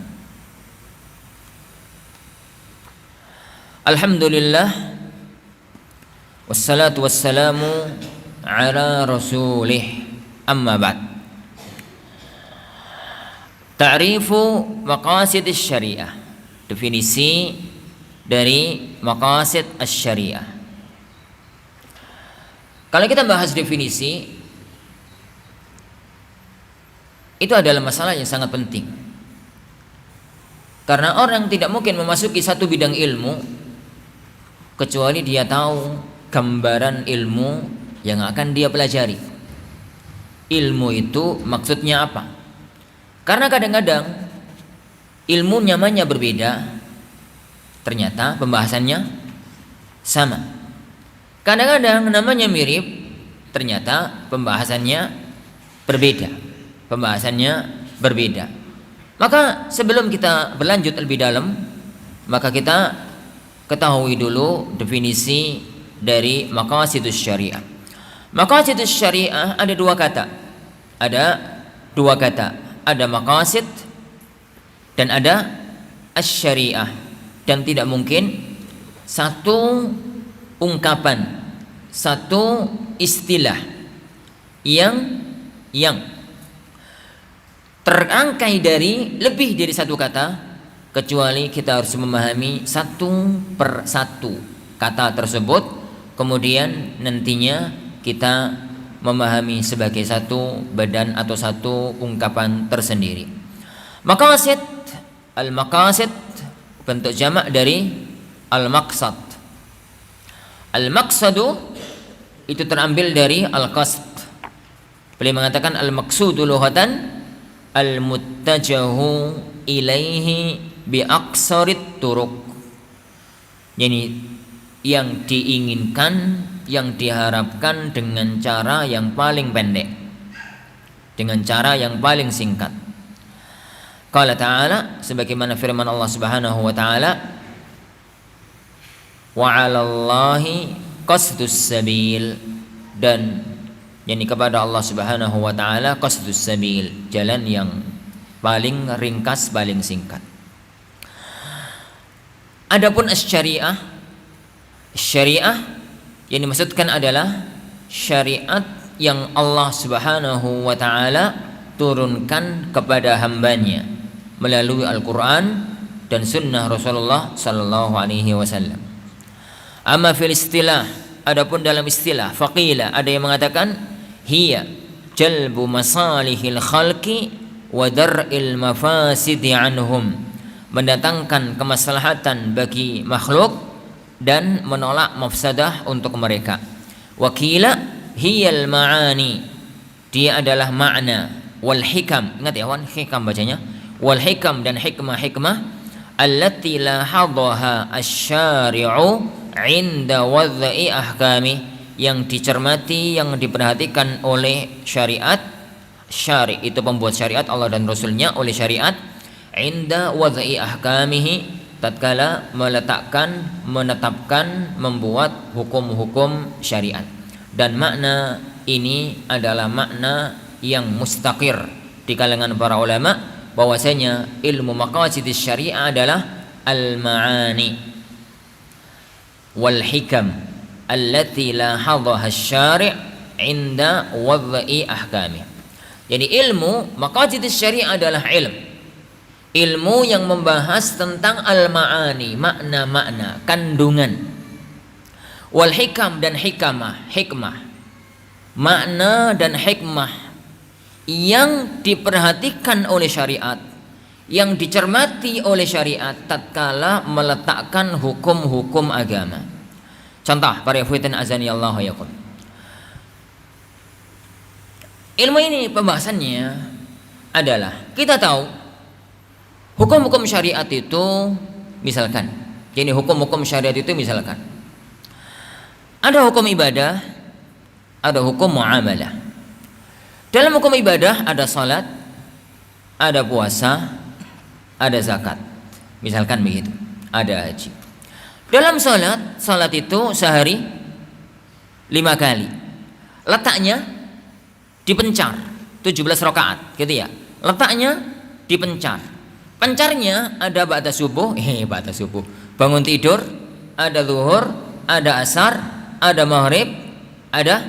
Alhamdulillah wassalatu wassalamu ala rasulih, amma ba'd. Ta'rifu maqasid asy-syariah. Definisi dari maqasid asy-syariah. Kalau kita bahas definisi, itu adalah masalah yang sangat penting. Karena orang tidak mungkin memasuki satu bidang ilmu kecuali dia tahu gambaran ilmu yang akan dia pelajari. Ilmu itu maksudnya apa? Karena kadang-kadang ilmu namanya berbeda, ternyata pembahasannya sama. Kadang-kadang namanya mirip, ternyata pembahasannya berbeda. Maka sebelum kita berlanjut lebih dalam, maka kita ketahui dulu definisi dari maqasidus syariah. Maqasidus syariah ada 2 kata. Ada maqasid dan ada asy-syariah, dan tidak mungkin satu ungkapan, satu istilah yang terangkai dari lebih dari satu kata, kecuali kita harus memahami satu per satu kata tersebut, kemudian nantinya kita memahami sebagai satu badan atau satu ungkapan tersendiri. Maqasid, al-maqasid bentuk jamak dari al-maqsad. Al-maqsadu itu terambil dari al-qasd. Beliau mengatakan al-maqsudu lughatan al-muttajahu ilaihi bi aqsarit turuq. Yani yang diinginkan, yang diharapkan dengan cara yang paling pendek, dengan cara yang paling singkat. Qala ta'ala, sebagaimana firman Allah Subhanahu wa taala, wa 'alallahi qasdus sabil, dan yakni kepada Allah Subhanahu wa taala qasdus sabil, jalan yang paling ringkas, paling singkat. Adapun syariah yang dimaksudkan adalah syariat yang Allah Subhanahu wa taala turunkan kepada hambanya melalui Al-Quran dan sunnah Rasulullah sallallahu alaihi wasallam. Amma fil istilah, adapun dalam istilah, faqila, ada yang mengatakan hiya jalbu masalihil khalqi wa dar'il mafasidi anhum, mendatangkan kemaslahatan bagi makhluk dan menolak mafsadah untuk mereka. Wakila hiyal ma'ani, dia adalah makna, wal hikam, ingat ya wan, hikam bacanya, wal hikam, dan hikmah allati lahadhaha asy-syari'u 'inda wad'i ahkami, yang dicermati, yang diperhatikan oleh syariat. Syari' itu pembuat syariat, Allah dan Rasulnya, oleh syariat. 'Inda wad'i ahkamihi, tatkala meletakkan, menetapkan, membuat hukum-hukum syariat. Dan makna ini adalah makna yang mustaqir di kalangan para ulama, bahwasanya ilmu maqasidis syariah adalah al-ma'ani wal hikam allati la hadhaha asy-syari' 'inda wad'i ahkami. Jadi ilmu maqasidis syariah adalah ilmu yang membahas tentang al-ma'ani, makna-makna, kandungan. Wal hikam, dan hikmah, makna dan hikmah yang diperhatikan oleh syariat, yang dicermati oleh syariat tatkala meletakkan hukum-hukum agama. Contoh, para ikhwatin azani Allah wa yakum. Ilmu ini pembahasannya adalah, kita tahu hukum-hukum syariat itu, misalkan, jadi hukum-hukum syariat itu misalkan ada hukum ibadah, ada hukum muamalah. Dalam hukum ibadah ada salat, ada puasa, ada zakat, misalkan begitu, ada haji. Dalam salat itu sehari 5 kali, letaknya dipencar 17 rakaat, gitu ya. Letaknya dipencar. Pencarnya ada ba'da subuh, bangun tidur, ada zuhur, ada asar, ada maghrib, ada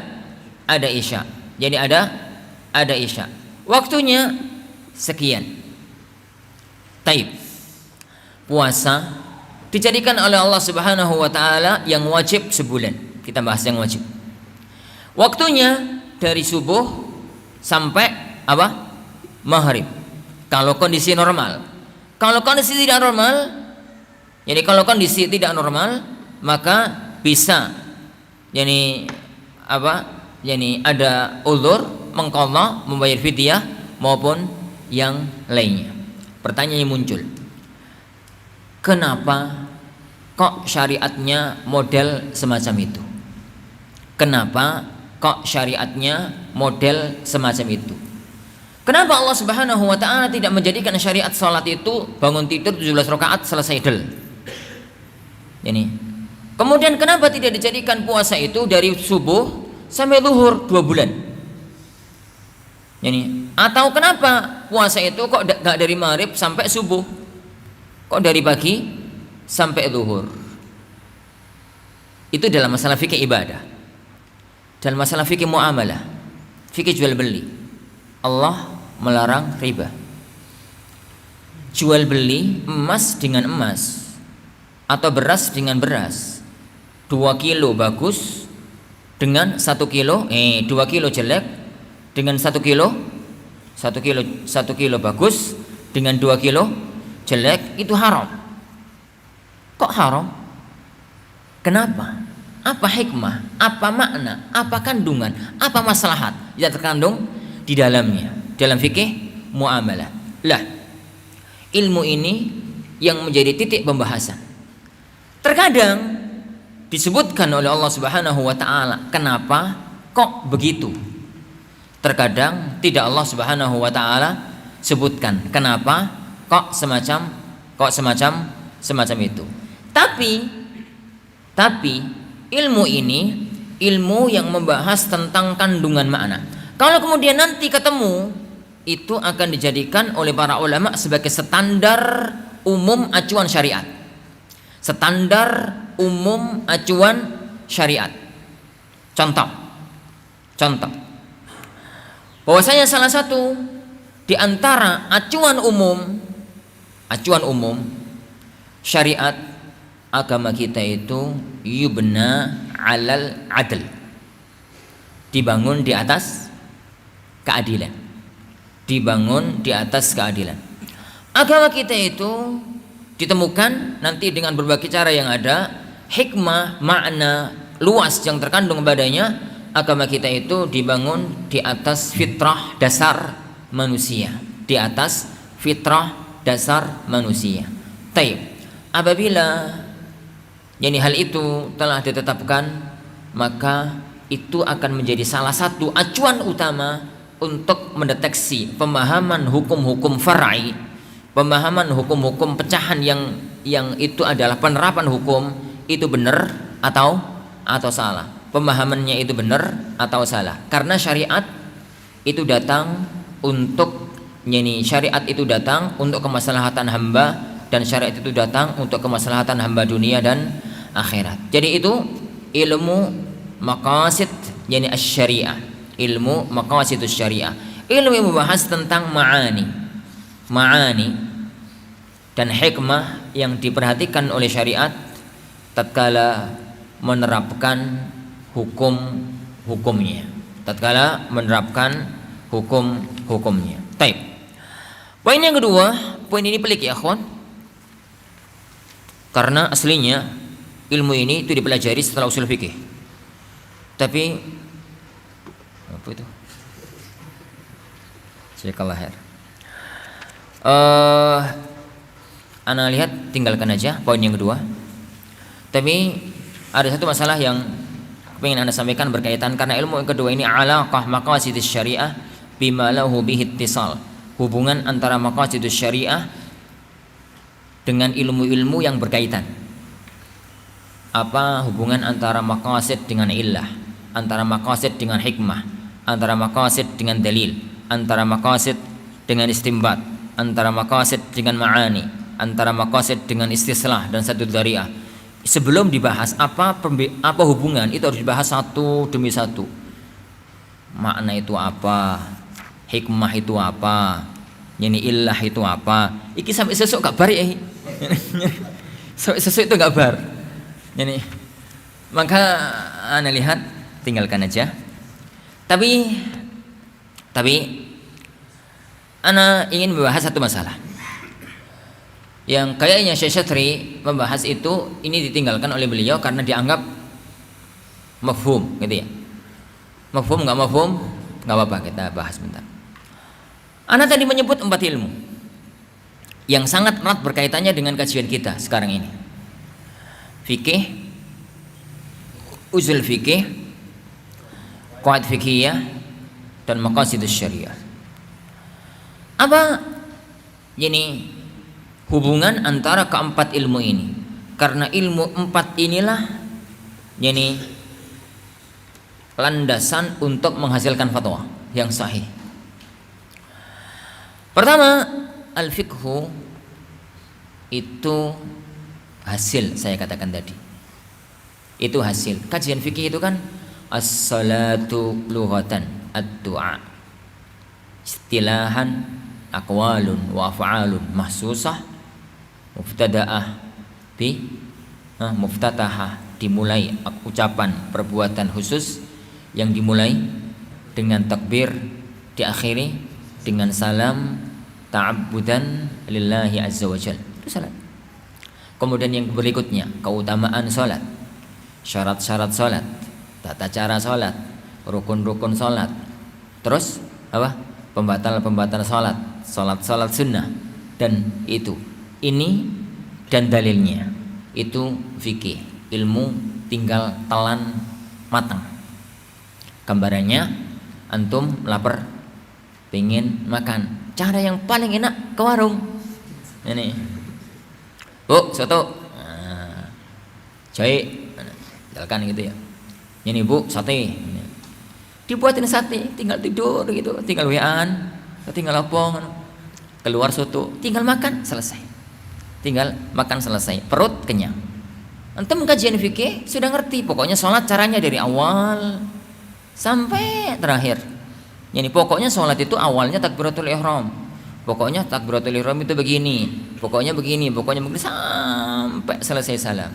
isya. Jadi ada isya. Waktunya sekian. Taib. Puasa dijadikan oleh Allah Subhanahu wa taala yang wajib sebulan. Kita bahas yang wajib. Waktunya dari subuh sampai apa? Maghrib. Kalau kondisi normal. Kalau kondisi tidak normal, jadi kalau kondisi tidak normal, maka bisa ada uzur, mengqadha, membayar fidyah maupun yang lainnya. Pertanyaannya muncul, kenapa kok syariatnya model semacam itu? Kenapa kok syariatnya model semacam itu? Kenapa Allah Subhanahu wa taala tidak menjadikan syariat salat itu bangun tidur 17 rakaat selesai del? Kemudian kenapa tidak dijadikan puasa itu dari subuh sampai zuhur 2 bulan? Atau kenapa puasa itu kok gak dari maghrib sampai subuh? Kok dari pagi sampai zuhur? Itu dalam masalah fikih ibadah. Dalam masalah fikih muamalah, fikih jual beli, Allah melarang riba. Jual beli emas dengan emas atau beras dengan beras, 2 kilo bagus dengan 1 kilo 2 kilo jelek, dengan 1 kilo bagus dengan 2 kilo jelek, itu haram. Kok haram? Kenapa? Apa hikmah? Apa makna? Apa kandungan? Apa maslahat yang terkandung di dalamnya dalam fikih muamalah? Lah, ilmu ini yang menjadi titik pembahasan. Terkadang disebutkan oleh Allah Subhanahu wa taala, kenapa kok begitu? Terkadang tidak Allah Subhanahu wa taala sebutkan. Kenapa? kok semacam itu. Tapi ilmu ini ilmu yang membahas tentang kandungan makna. Kalau kemudian nanti ketemu, itu akan dijadikan oleh para ulama sebagai standar umum acuan syariat. Standar umum acuan syariat. Contoh. Bahwasanya salah satu di antara acuan umum syariat agama kita itu yubna alal adl, dibangun di atas keadilan. Agama kita itu ditemukan nanti dengan berbagai cara yang ada, hikmah, makna luas yang terkandung padanya. Agama kita itu dibangun di atas fitrah dasar manusia, Taib. Apabila hal itu telah ditetapkan, maka itu akan menjadi salah satu acuan utama untuk mendeteksi pemahaman hukum-hukum far'i, pemahaman hukum-hukum pecahan yang itu adalah penerapan hukum itu benar atau salah. Pemahamannya itu benar atau salah. Karena syariat itu datang untuk kemaslahatan hamba, dan syariat itu datang untuk kemaslahatan hamba dunia dan akhirat. Jadi itu ilmu maqasid asy-syariah, ilmu maqasidus syariah, ilmu yang membahas tentang ma'ani dan hikmah yang diperhatikan oleh syariat tatkala menerapkan hukum-hukumnya. Taib. Poin yang kedua, poin ini pelik ya akhwan, karena aslinya ilmu ini itu dipelajari setelah usul fikih. Tapi apa itu? Jazakallah khair. Ana lihat tinggalkan aja poin yang kedua. Tapi ada satu masalah yang ingin Anda sampaikan berkaitan, karena ilmu yang kedua ini alaqah maqasidus syariah bima lahu bihi ittisal, hubungan antara maqasidus syariah dengan ilmu-ilmu yang berkaitan. Apa hubungan antara maqasid dengan illah, antara maqasid dengan hikmah, antara maqasid dengan dalil, antara maqasid dengan istinbat, antara maqasid dengan ma'ani, antara maqasid dengan istislah dan satu dzari'ah. Sebelum dibahas apa hubungan, itu harus dibahas satu demi satu. Makna itu apa, hikmah itu apa, illah itu apa. Iki sampai sesuk gak bar ya. Sampai sesuk itu gak bar. Maka Anda lihat tinggalkan aja. Tapi Anda ingin membahas satu masalah yang kayaknya Syekh Syatri membahas itu, ini ditinggalkan oleh beliau karena dianggap mafhum gitu ya. Mafhum nggak apa-apa, kita bahas bentar. Ana tadi menyebut 4 ilmu yang sangat erat berkaitannya dengan kajian kita sekarang ini. Fikih, usul fikih, qawaid fikihiyah, dan maqasidus syariah. Apa hubungan antara keempat ilmu ini? Karena ilmu 4 inilah landasan untuk menghasilkan fatwa yang sahih. Pertama, al-fiqhu itu hasil, saya katakan tadi. Itu hasil. Kajian fikih itu kan as-salatu lughatan ad-du'a. Istilahan aqwalun wa af'alun mahsusah muftada'ah muftatahah, dimulai ucapan perbuatan khusus yang dimulai dengan takbir, diakhiri dengan salam ta'abbudan lillahi azza wa jalla. Itu salat. Kemudian yang berikutnya keutamaan salat, syarat-syarat salat, tata cara salat, rukun-rukun salat. Terus apa? Pembatal-pembatal salat, salat sunnah, dan ini dan dalilnya. Itu fikih, ilmu tinggal telan matang. Gambarannya antum lapar, pengen makan, cara yang paling enak ke warung. Ini, Bu, soto. Nah, jahe, misalkan gitu ya. Ini Bu, sate. Dibuatin sate, tinggal tidur gitu, tinggal wean, tinggal apa, keluar soto, tinggal makan selesai. Tinggal makan selesai, perut kenyang. Antum kajian fikih sudah ngerti, pokoknya sholat caranya dari awal sampai terakhir. Jadi pokoknya sholat itu awalnya takbiratul ihram. Pokoknya takbiratul ihram itu begini, pokoknya begini sampai selesai salam.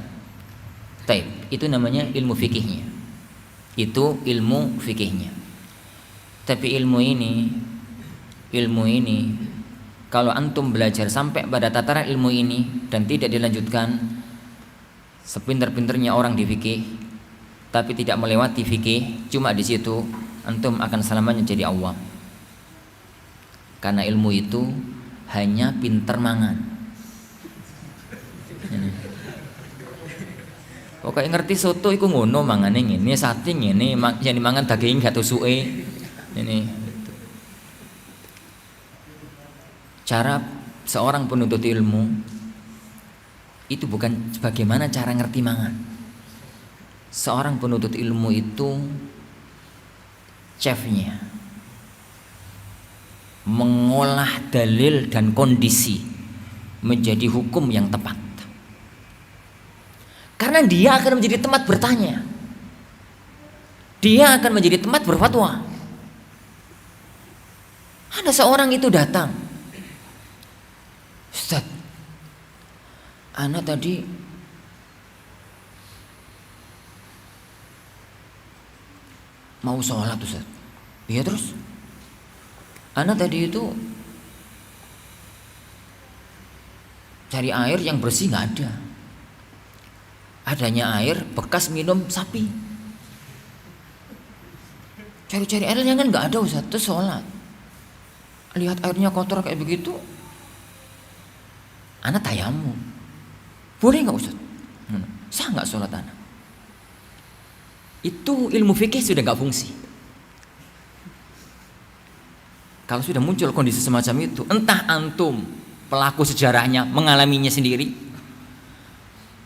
Taib, itu namanya ilmu fikihnya. Itu ilmu fikihnya. Tapi ilmu ini kalau antum belajar sampai pada tataran ilmu ini dan tidak dilanjutkan, sepinter-pinternya orang di fikih tapi tidak melewati fikih, cuma di situ antum akan selamanya jadi awam. Karena ilmu itu hanya pinter mangan. Pokoknya ngerti soto iku ngono mangane ngene, sate ngene, yen mangan daging gak tusuke. Ini cara seorang penuntut ilmu itu bukan bagaimana cara ngerti mangan. Seorang penuntut ilmu itu chefnya mengolah dalil dan kondisi menjadi hukum yang tepat. Karena dia akan menjadi tempat bertanya. Dia akan menjadi tempat berfatwa. Ada seorang itu datang, Ustaz, ana tadi mau sholat Ustaz. Iya terus? Ana tadi itu cari air yang bersih nggak ada. Adanya air bekas minum sapi. Cari-cari airnya kan nggak ada Ustaz. Terus sholat. Lihat airnya kotor kayak begitu, ana tayamum. Boleh nggak Ustaz? Sah nggak sholat ana? Itu ilmu fikih sudah nggak fungsi. Kalau sudah muncul kondisi semacam itu, entah antum pelaku sejarahnya mengalaminya sendiri,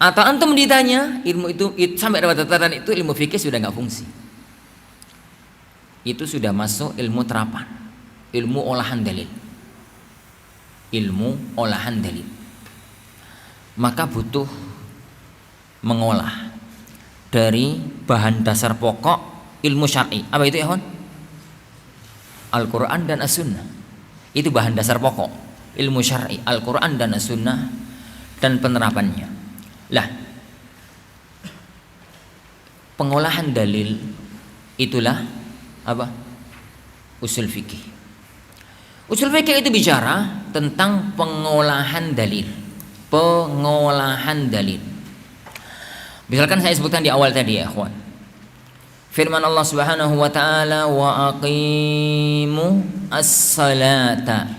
atau antum ditanya, ilmu itu sampai pada tataran itu ilmu fikih sudah nggak fungsi. Itu sudah masuk ilmu terapan, ilmu olahan dalil, ilmu olahan dalil. Maka butuh mengolah dari bahan dasar pokok ilmu syar'i. Apa itu ya, Hon? Al-Quran dan As-Sunnah. Itu bahan dasar pokok ilmu syar'i, Al-Quran dan As-Sunnah dan penerapannya. Lah, pengolahan dalil itulah apa? Usul fikih. Usul fikih itu bicara tentang pengolahan dalil. Pengolahan dalil. Misalkan saya sebutkan di awal tadi ya, ikhwan. Firman Allah Subhanahu wa taala, wa aqimu as-salata.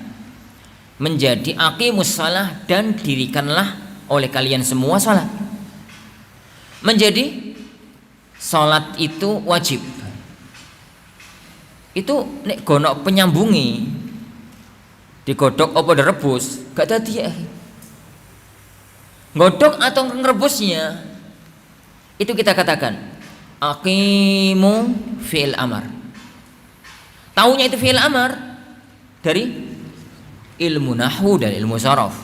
Menjadi aqimus salah, dan dirikanlah oleh kalian semua salat. Menjadi salat itu wajib. Itu nek gonok penyambungi digodok apa direbus gak dadi ya. Godok atau ngerebusnya itu kita katakan aqimu fi'il amar. Taunya itu fi'il amar dari ilmu nahwu dan ilmu sharaf.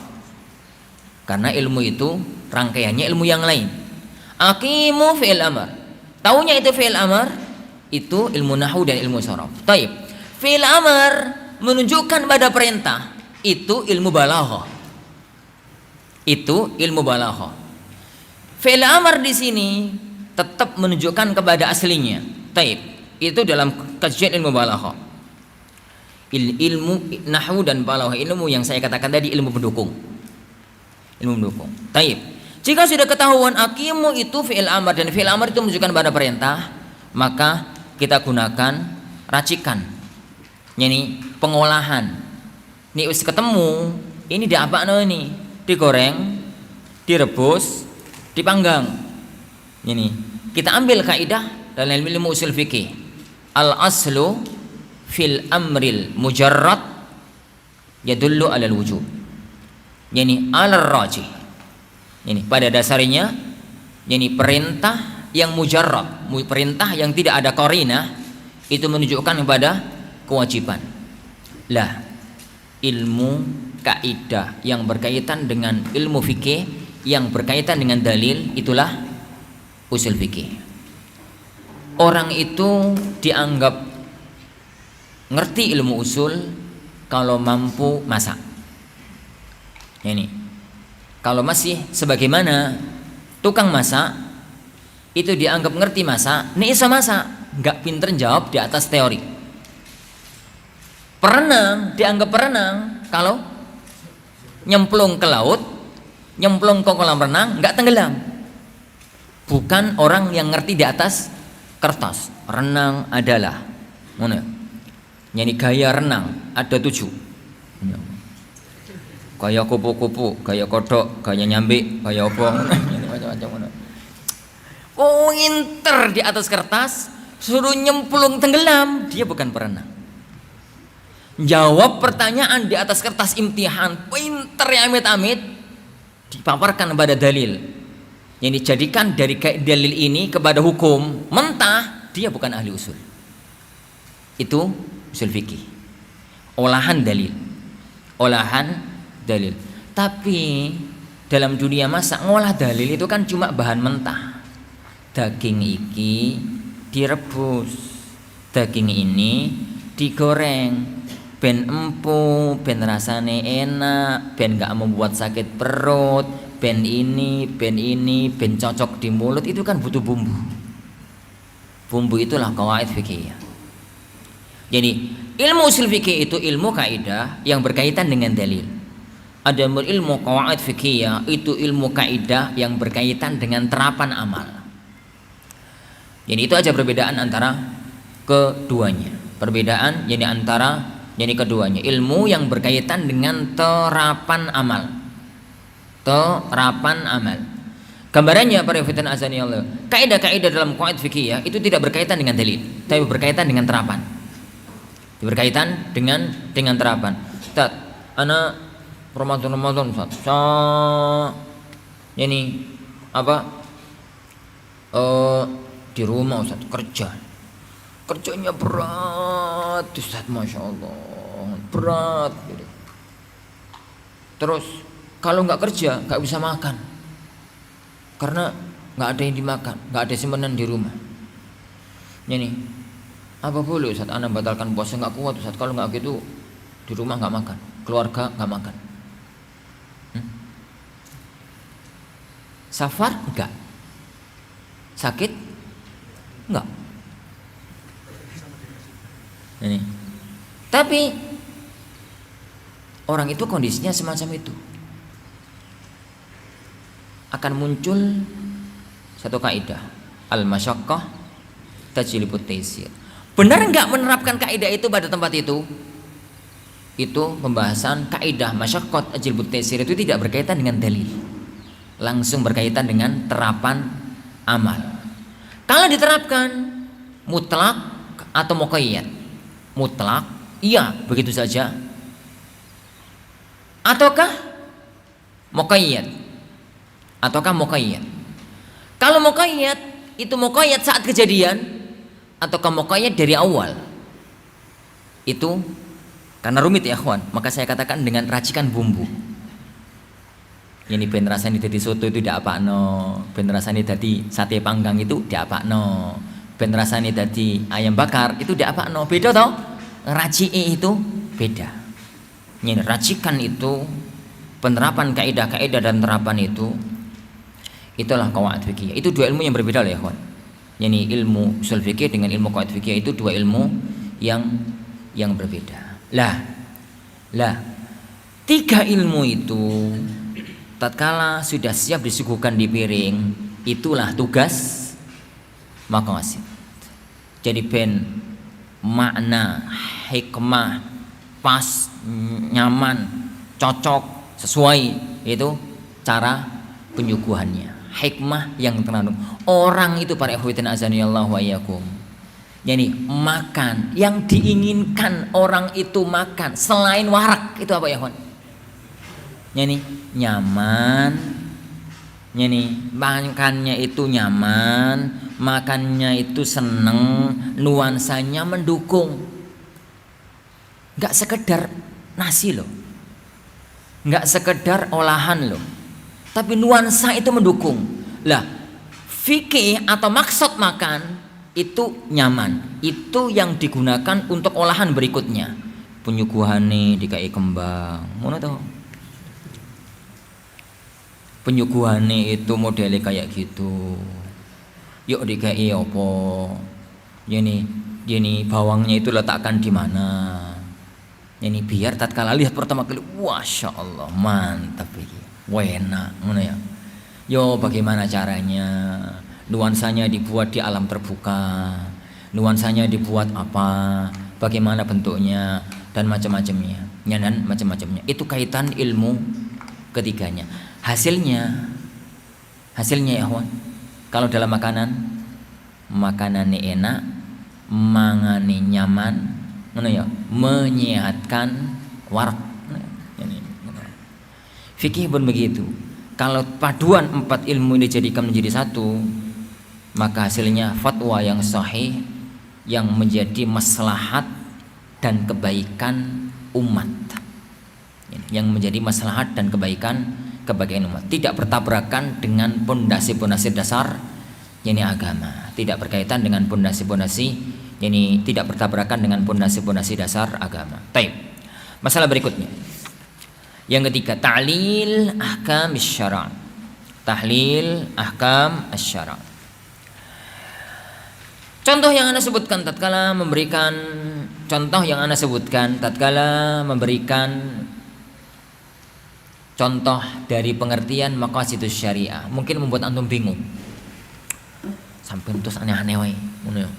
Karena ilmu itu rangkaiannya ilmu yang lain. Aqimu fi'il amar. Taunya itu fi'il amar itu ilmu nahwu dan ilmu sharaf. Taib. Fi'il amar menunjukkan pada perintah, itu ilmu balaghah. Itu ilmu balaghah. Fi'il amar di sini tetap menunjukkan kepada aslinya. Taib. Itu dalam kajian ilmu balaghah. Ilmu nahwu dan balaghah, ilmu yang saya katakan tadi ilmu pendukung. Ilmu pendukung. Taib. Jika sudah ketahuan aqimu itu fi'il amar dan fi'il amar itu menunjukkan pada perintah, maka kita gunakan racikan. Yani pengolahan. Ini wis ketemu, ini diapakno ini? Digoreng, direbus, dipanggang. Ini kita ambil kaidah dalam ilmu usul fikih. Al aslu fil amril mujarrad yadullu alal wujub. Yani al-rajih. Yani pada dasarnya yani perintah yang mujarrad, perintah yang tidak ada qarinah itu menunjukkan kepada kewajiban. Lah, ilmu kaidah yang berkaitan dengan ilmu fikih, yang berkaitan dengan dalil, itulah usul fikih. Orang itu dianggap ngerti ilmu usul kalau mampu masak. Ini kalau masih sebagaimana tukang masak itu dianggap ngerti masak, nih iso masak, nggak pinter jawab di atas teori. Perenang dianggap perenang kalau nyemplung ke laut, nyemplung ke kolam renang, nggak tenggelam. Bukan orang yang ngerti di atas kertas. Renang adalah mana? Yani gaya renang ada 7. Gaya kupu-kupu, gaya kodok, gaya nyambi, gaya apa? Macam-macam. Oh, inter di atas kertas, suruh nyemplung tenggelam, dia bukan perenang. Jawab pertanyaan di atas kertas imtihan, pinter ya amit-amit, dipaparkan kepada dalil. Yang dijadikan dari dalil ini kepada hukum mentah, dia bukan ahli usul. Itu usul fikih. Olahan dalil. Tapi dalam dunia masak ngolah dalil itu kan cuma bahan mentah. Daging iki direbus, daging ini digoreng, ben empuk, ben rasane enak, ben gak membuat sakit perut, ben ini, ben cocok di mulut, itu kan butuh bumbu. Bumbu itulah qawaid fikih. Jadi ilmu usul fikih itu ilmu kaidah yang berkaitan dengan dalil. Ada ilmu qawaid fikih itu ilmu kaidah yang berkaitan dengan terapan amal. Jadi itu aja perbedaan antara keduanya. Perbedaan jadi antara jadi keduanya. Ilmu yang berkaitan dengan terapan amal. Terapan amal. Gambarannya para fitan azani Allah. Kaidah-kaidah dalam qawaid fikih itu tidak berkaitan dengan dalil, tapi berkaitan dengan terapan. Berkaitan dengan terapan. Ustaz, ana Ramadan Ustaz. Ini apa? Di rumah Ustaz kerjanya berat Ustaz, Masya Allah berat gitu. Terus kalau nggak kerja nggak bisa makan karena nggak ada yang dimakan, nggak ada simpanan di rumah. Ini apa boleh Ustaz ana batalkan puasa? Nggak kuat Ustaz, kalau nggak gitu di rumah nggak makan, keluarga nggak makan. Safar enggak, sakit enggak. Ini. Tapi orang itu kondisinya semacam itu. Akan muncul satu kaidah, al-masyaqqah tajlibut taysir. Benar enggak menerapkan kaidah itu pada tempat itu? Itu pembahasan kaidah masyaqqah tajlibut taysir itu tidak berkaitan dengan dalil. Langsung berkaitan dengan terapan amal. Kalau diterapkan mutlak atau muqayyad? Mutlak, iya begitu saja. Ataukah muqayyad? Kalau muqayyad itu muqayyad saat kejadian ataukah muqayyad dari awal? Itu karena rumit ya ikhwan, maka saya katakan dengan racikan bumbu. Ini ben rasane dadi soto itu ndak apakno, ben rasane dadi sate panggang itu ndak apakno, ben rasane dadi ayam bakar itu ndak apakno. Beda toh? Racike itu beda. Ini racikan itu, penerapan kaidah-kaidah dan terapan itu, itulah qawaid fikih. Itu dua ilmu yang berbeda ya kawan. Yani ilmu usul fikih dengan ilmu qawaid fikih itu dua ilmu yang berbeda. Lah, tiga ilmu itu tatkala sudah siap disuguhkan di piring, itulah tugas maqasid. Jadi ben makna, hikmah, pas, nyaman, cocok, sesuai, itu cara penyuguhannya. Hikmah yang terkandung. Orang itu para ikhwatin azanillahu wa iyyakum. Jadi makan yang diinginkan orang itu makan selain warak itu apa ya kawan? Yani nyaman, yani makannya itu nyaman, makannya itu seneng, nuansanya mendukung. Nggak sekedar nasi loh, nggak sekedar olahan loh, tapi nuansa itu mendukung. Lah, fikih atau maksud makan itu nyaman, itu yang digunakan untuk olahan berikutnya. Penyuguhane dikai kembang, ngono toh. Penyuguhane itu modelnya kayak gitu. Yuk dikai apa? Ini bawangnya itu letakkan di mana? Ini biar tatkala lihat pertama kali, masya Allah mantap ini, enak, ngono ya. Yo bagaimana caranya? Nuansanya dibuat di alam terbuka, nuansanya dibuat apa? Bagaimana bentuknya dan macam-macamnya, nyanan macam-macamnya. Itu kaitan ilmu ketiganya. Hasilnya ya kawan. Kalau dalam makanannya enak, mangane nyaman, ngono ya, menyehatkan warak. Fikih pun begitu. Kalau paduan 4 ilmu ini dijadikan menjadi satu, maka hasilnya fatwa yang sahih yang menjadi maslahat dan kebaikan umat. Yang menjadi maslahat dan kebaikan umat, tidak bertabrakan dengan pondasi-pondasi dasar yakni agama, tidak berkaitan dengan pondasi-pondasi, yakni tidak bertabrakan dengan pondasi-pondasi dasar agama. Baik. Masalah berikutnya. Yang ketiga, ta'lil ahkam asy-syara'. Tahlil ahkam asy-syara'. Contoh yang Anda sebutkan tatkala memberikan contoh dari pengertian maqasidus syariah mungkin membuat antum bingung. Sampai terus aneh-aneh wae, ngono ya.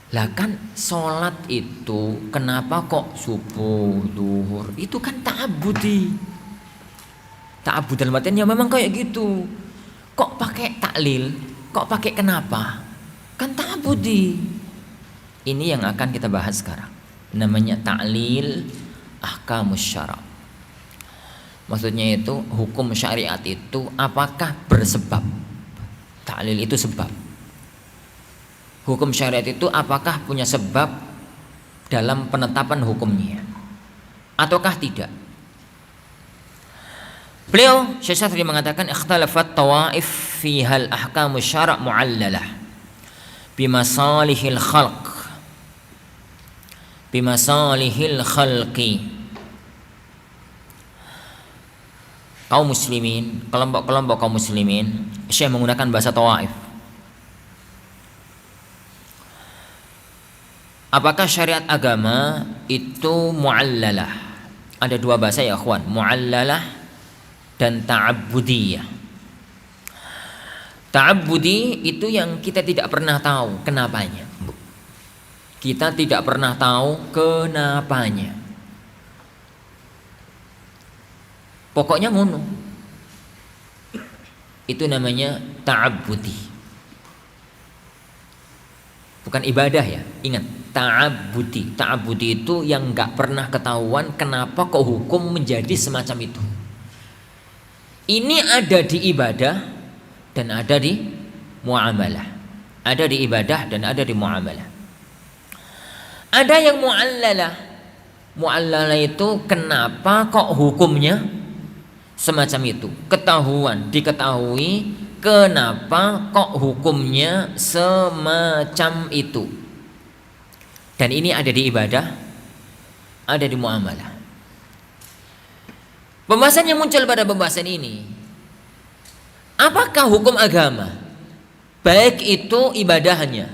Lah kan salat itu kenapa kok subuh, duhur? Itu kan ta'abbudi. Ta'abbud dalam artian ya memang kayak gitu. Kok pakai taklil? Kok pakai kenapa? Kan ta'abbudi. Ini yang akan kita bahas sekarang. Namanya ta'lil ahkamus syara'. Maksudnya itu hukum syariat itu apakah bersebab? Ta'lil itu sebab. Hukum syariat itu apakah punya sebab dalam penetapan hukumnya ataukah tidak? Beliau Syekh Syafii mengatakan ikhtalafat tawaif fi hal ahkamus syara' mu'allalah bimasalihil khalqi. Kaum muslimin, kelompok-kelompok kaum muslimin, Syekh menggunakan bahasa tawaif. Apakah syariat agama itu mu'allalah? Ada dua bahasa ya akhwan, mu'allalah dan ta'abbudiyah. Ta'abbudi itu yang kita tidak pernah tahu kenapanya. Kita tidak pernah tahu kenapanya. Pokoknya ngono. Itu namanya ta'abbudi. Bukan ibadah ya, ingat, ta'abbudi. Ta'abbudi itu yang enggak pernah ketahuan kenapa kok hukum menjadi semacam itu. Ini ada di ibadah dan ada di muamalah. Ada di ibadah dan ada di muamalah. Ada yang mu'allalah. Mu'allalah itu kenapa kok hukumnya semacam itu. Diketahui kenapa kok hukumnya semacam itu. Dan ini ada di ibadah, ada di muamalah. Pembahasan yang muncul pada pembahasan ini, apakah hukum agama, baik itu ibadahnya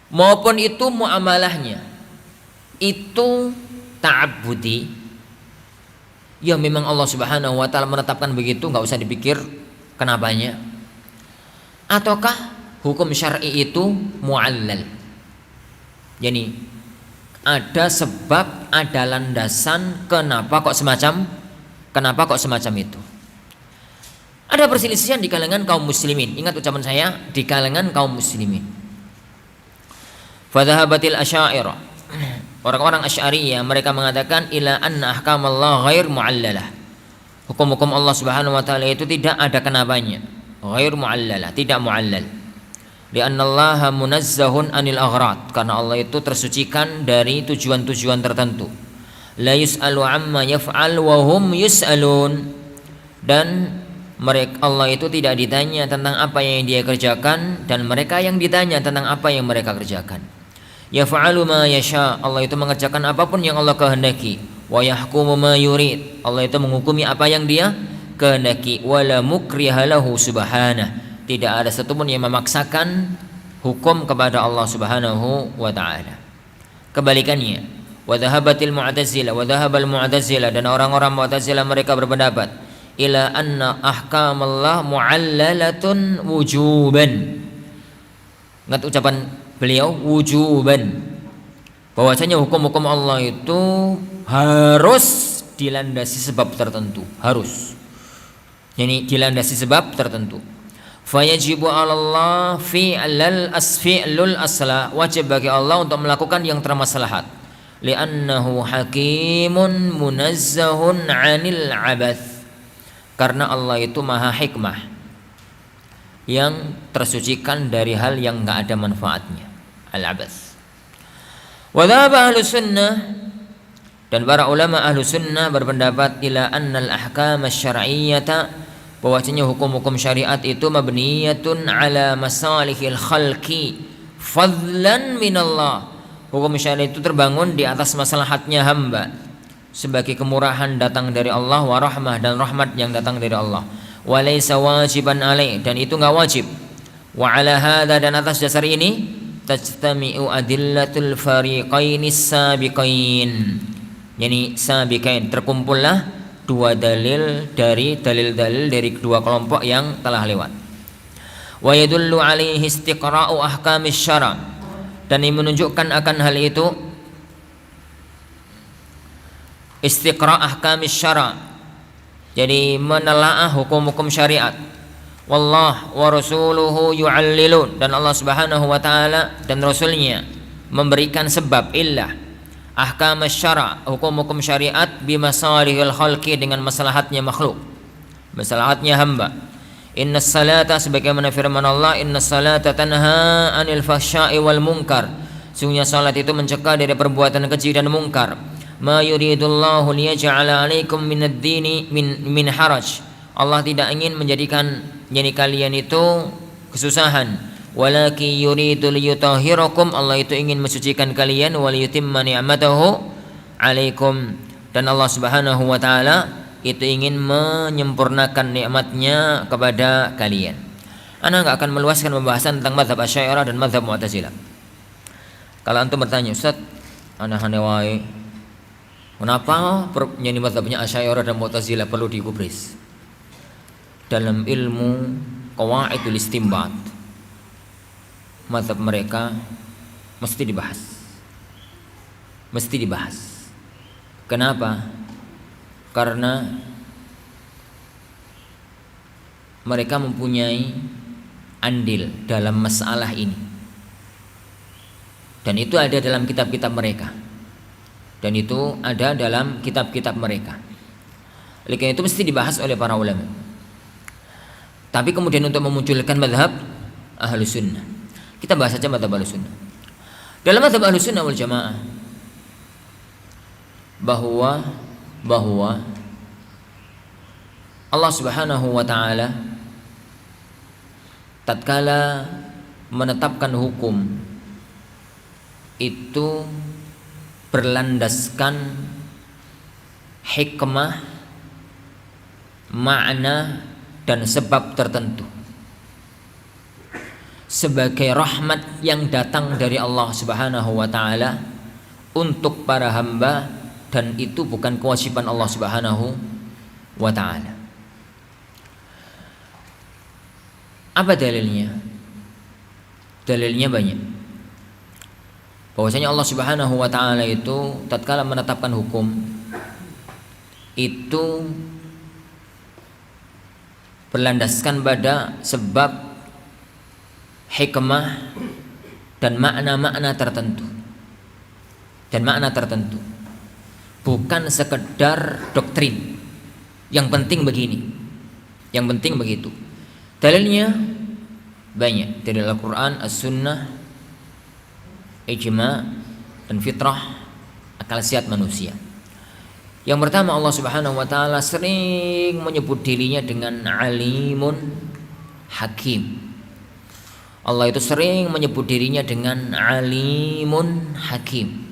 maupun itu muamalahnya, itu ta'abbudi? Ya memang Allah Subhanahu wa taala menetapkan begitu, enggak usah dipikir kenapanya. Ataukah hukum syar'i itu mu'allal? Jadi ada sebab, ada landasan kenapa kok semacam itu. Ada perselisihan di kalangan kaum muslimin. Ingat ucapan saya, di kalangan kaum muslimin. Fadhahabatil asy'ariyah. Orang-orang Asy'ariyah mereka mengatakan ila anna ahkamallah ghair mu'allalah. Hukum-hukum Allah Subhanahu wa taala itu tidak ada kenapanya. Ghair mu'allala, tidak mu'allal. Li'anna Allah munazzahun anil aghrad, karena Allah itu tersucikan dari tujuan-tujuan tertentu. La yus'alu amma yaf'al wa hum yus'alun. Dan mereka, Allah itu tidak ditanya tentang apa yang dia kerjakan, dan mereka yang ditanya tentang apa yang mereka kerjakan. Yaf'alu ma yasha, Allah itu mengerjakan apapun yang Allah kehendaki. Wa yahkumu ma yurid, Allah itu menghukumi apa yang dia kehendaki. Wala mukriha lahu subhanah, tidak ada satupun yang memaksakan hukum kepada Allah Subhanahu wa taala. Kebalikannya, wa dhahabatil mu'tazilah wa dhahabal mu'tazilah, dan orang-orang mu'tazilah mereka berpendapat ila anna ahkamallah mu'allalatun wujuban. Ingat ucapan beliau, wujuban, bahwasanya hukum-hukum Allah itu harus dilandasi sebab tertentu, harus. Yani dilandasi sebab tertentu. Fayajibu 'ala Allah fi'lul asla, wajib bagi Allah untuk melakukan yang termaslahat. Li'annahu hakimun munazzahun 'anil 'abath, karena Allah itu maha hikmah, yang tersucikan dari hal yang enggak ada manfaatnya, al-'abath. Wa dhahaba ahlus sunnah, dan para ulama ahlu sunnah berpendapat ila annal ahkam asy-syar'iyyata, bahwasanya hukum-hukum syariat itu mabniyatun ala masalihil khalqi fadlan minallah. Hukum syariat itu terbangun di atas maslahatnya hamba sebagai kemurahan datang dari Allah, wa rahmah, dan rahmat yang datang dari Allah. Wa laysa wajiban alaih, dan itu enggak wajib. Wa ala hadza, dan atas dasar ini tajtami'u adillatul fariqainis sabiqain. Yani sabiqain, terkumpullah dua dalil dari dalil-dalil dari kedua kelompok yang telah lewat. Wa yadullu alaihi istiqra'u ahkamis syara', dan ini menunjukkan akan hal itu istiqra' ahkamis syara', jadi menelaah hukum-hukum syariat. Wallah wa rasuluhu yu'allilun, dan Allah Subhanahu wa taala dan rasulnya memberikan sebab illah ahkam syara', hukum-hukum syariat bimasalihil khalqi, dengan maslahatnya makhluk, maslahatnya hamba. Innas salata, sebagaimana firman Allah, innas salata tanha anil fahsya'i wal munkar, sungguhnya salat itu mencegah dari perbuatan keji dan mungkar. Ma yuridullahu liyaj'ala 'alaikum minad dini min haraj, Allah tidak ingin menjadikan kalian itu kesusahan. Walaki yuridu liyutahhirakum, Allah itu ingin mensucikan kalian. Waliyutimma ni'matahu 'alaikum, dan Allah Subhanahu wa taala itu ingin menyempurnakan nikmatnya kepada kalian. Ana enggak akan meluaskan pembahasan tentang mazhab Asy'ariyah dan mazhab Mu'tazilah. Kalau antum bertanya, Ustaz, ana hanewai, kenapa menjadi mazhabnya Asy'ariyah dan Mu'tazilah perlu digubris? Dalam ilmu qawaidul istinbat, mazhab mereka mesti dibahas. Mesti dibahas. Kenapa? Karena mereka mempunyai andil dalam masalah ini. Dan itu ada dalam kitab-kitab mereka. Dan itu ada dalam kitab-kitab mereka. Oleh karena itu mesti dibahas oleh para ulama. Tapi kemudian untuk memunculkan mazhab Ahlus Sunnah, kita bahas saja mazhab Ahlus Sunnah. Dalam mazhab Ahlus Sunnah wal Jamaah, bahwa Allah Subhanahu wa taala tatkala menetapkan hukum itu berlandaskan hikmah, makna, dan sebab tertentu, sebagai rahmat yang datang dari Allah Subhanahu wa taala untuk para hamba, dan itu bukan kewajiban Allah Subhanahu wa taala. Apa dalilnya? Dalilnya banyak. Bahwasanya Allah Subhanahu wa taala itu tatkala menetapkan hukum itu berlandaskan pada sebab, hikmah, dan makna-makna tertentu. Dan makna tertentu, bukan sekedar doktrin. Yang penting begini. Yang penting begitu. Dalilnya banyak dari Al-Qur'an, As-Sunnah, ijma' dan fitrah, akal sehat manusia. Yang pertama, Allah Subhanahu wa taala sering menyebut dirinya dengan Alimun Hakim. Allah itu sering menyebut dirinya dengan Alimun Hakim.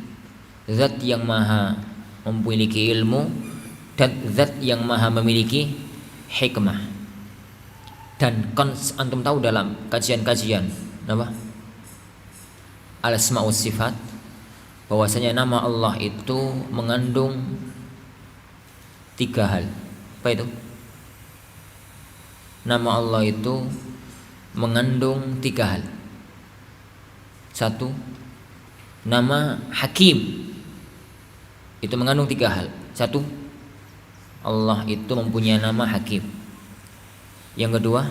Zat yang maha memiliki ilmu dan zat yang maha memiliki hikmah. Dan antum tahu dalam kajian-kajian apa? Al-Asma' wa Sifat, bahwasanya nama Allah itu mengandung 3 hal. Apa itu? Nama Allah itu mengandung 3 hal. 1, nama Hakim itu mengandung 3 hal. 1, Allah itu mempunyai nama Hakim. Yang kedua,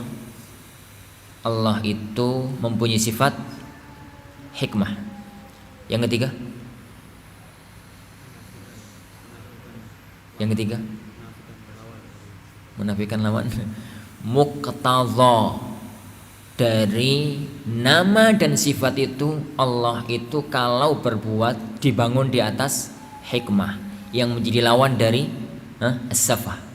Allah itu mempunyai sifat hikmah. Yang ketiga, menafikan lawan. Muqtadha dari nama dan sifat itu, Allah itu kalau berbuat dibangun di atas hikmah yang menjadi lawan dari as-safah.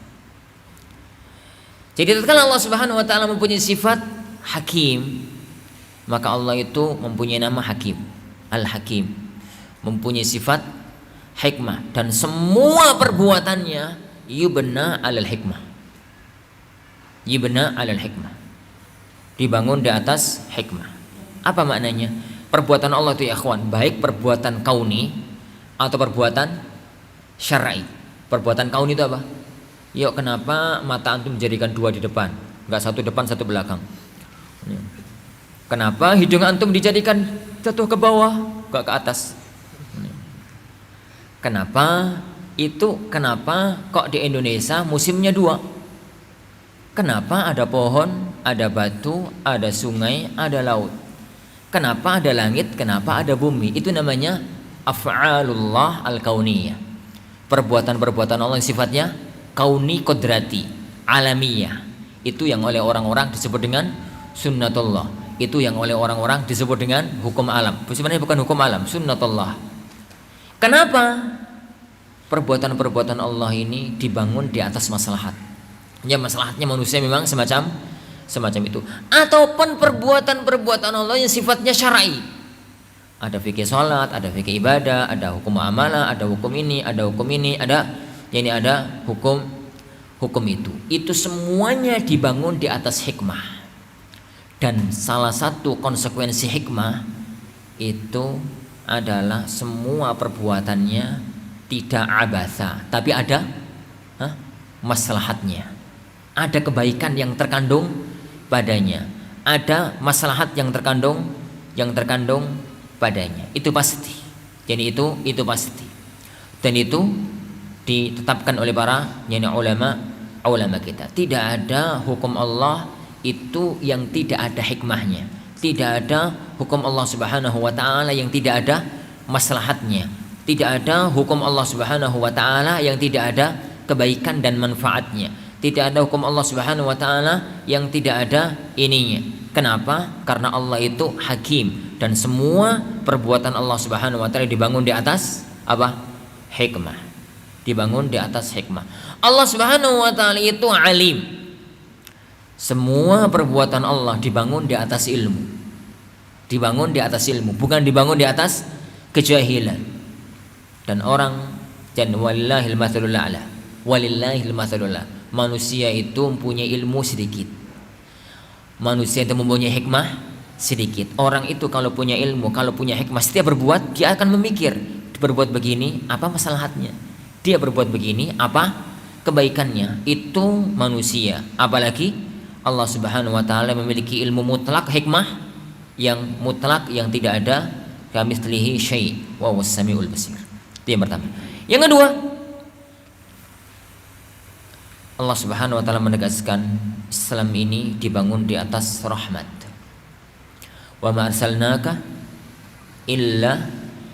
Jadi tatkala Allah Subhanahu wa taala mempunyai sifat Hakim, maka Allah itu mempunyai nama Hakim, Al-Hakim, mempunyai sifat hikmah, dan semua perbuatannya yubna 'alal hikmah. Yubna 'alal hikmah. Dibangun di atas hikmah. Apa maknanya? Perbuatan Allah itu ya ikhwan, baik perbuatan kauni atau perbuatan syar'i. Perbuatan kauni itu apa? Yuk, kenapa mata antum dijadikan 2 di depan, enggak 1 depan 1 belakang? Kenapa hidung antum dijadikan jatuh ke bawah, enggak ke atas? Kenapa kok di Indonesia musimnya 2? Kenapa ada pohon, ada batu, ada sungai, ada laut? Kenapa ada langit, kenapa ada bumi? Itu namanya af'alullah al-kauniyah. Perbuatan-perbuatan Allah yang sifatnya kauni kodrati, alamiyah. Itu yang oleh orang-orang disebut dengan sunnatullah. Itu yang oleh orang-orang disebut dengan hukum alam. Sebenarnya bukan hukum alam, sunnatullah. Kenapa? Perbuatan-perbuatan Allah ini dibangun di atas maslahat. Ya, maslahatnya manusia memang semacam itu. Ataupun perbuatan-perbuatan Allah yang sifatnya syar'i. Ada fikih salat, ada fikih ibadah, ada hukum amalah, ada hukum ini, ada hukum ini, ada hukum itu. Itu semuanya dibangun di atas hikmah. Dan salah satu konsekuensi hikmah itu adalah semua perbuatannya tidak abatha, tapi ada maslahatnya. Ada kebaikan yang terkandung padanya. Ada maslahat yang terkandung padanya. Itu pasti. Jadi itu pasti. Dan itu ditetapkan oleh para ulama kita. Tidak ada hukum Allah itu yang tidak ada hikmahnya. Tidak ada hukum Allah Subhanahu wa taala yang tidak ada maslahatnya. Tidak ada hukum Allah Subhanahu wa taala yang tidak ada kebaikan dan manfaatnya. Tidak ada hukum Allah Subhanahu wa taala yang tidak ada ininya. Kenapa? Karena Allah itu Hakim, dan semua perbuatan Allah Subhanahu wa taala dibangun di atas apa? Hikmah. Dibangun di atas hikmah. Allah Subhanahu wa taala itu alim. Semua perbuatan Allah dibangun di atas ilmu. Dibangun di atas ilmu, bukan dibangun di atas kejahilan. Dan walillahil matsalul a'la. Walillahil matsalul a'la. Manusia itu mempunyai ilmu sedikit. Manusia itu mempunyai hikmah sedikit. Orang itu kalau punya ilmu, kalau punya hikmah, setiap berbuat dia akan memikir, berbuat begini apa maslahatnya? Dia berbuat begini apa kebaikannya? Itu manusia. Apalagi Allah Subhanahu wa taala memiliki ilmu mutlak, hikmah yang mutlak, yang tidak ada kamitslihi syai' wa huwas samiul basir. Itu yang pertama. Yang kedua, Allah Subhanahu wa taala menegaskan Islam ini dibangun di atas rahmat. Wa ma arsalnaka illa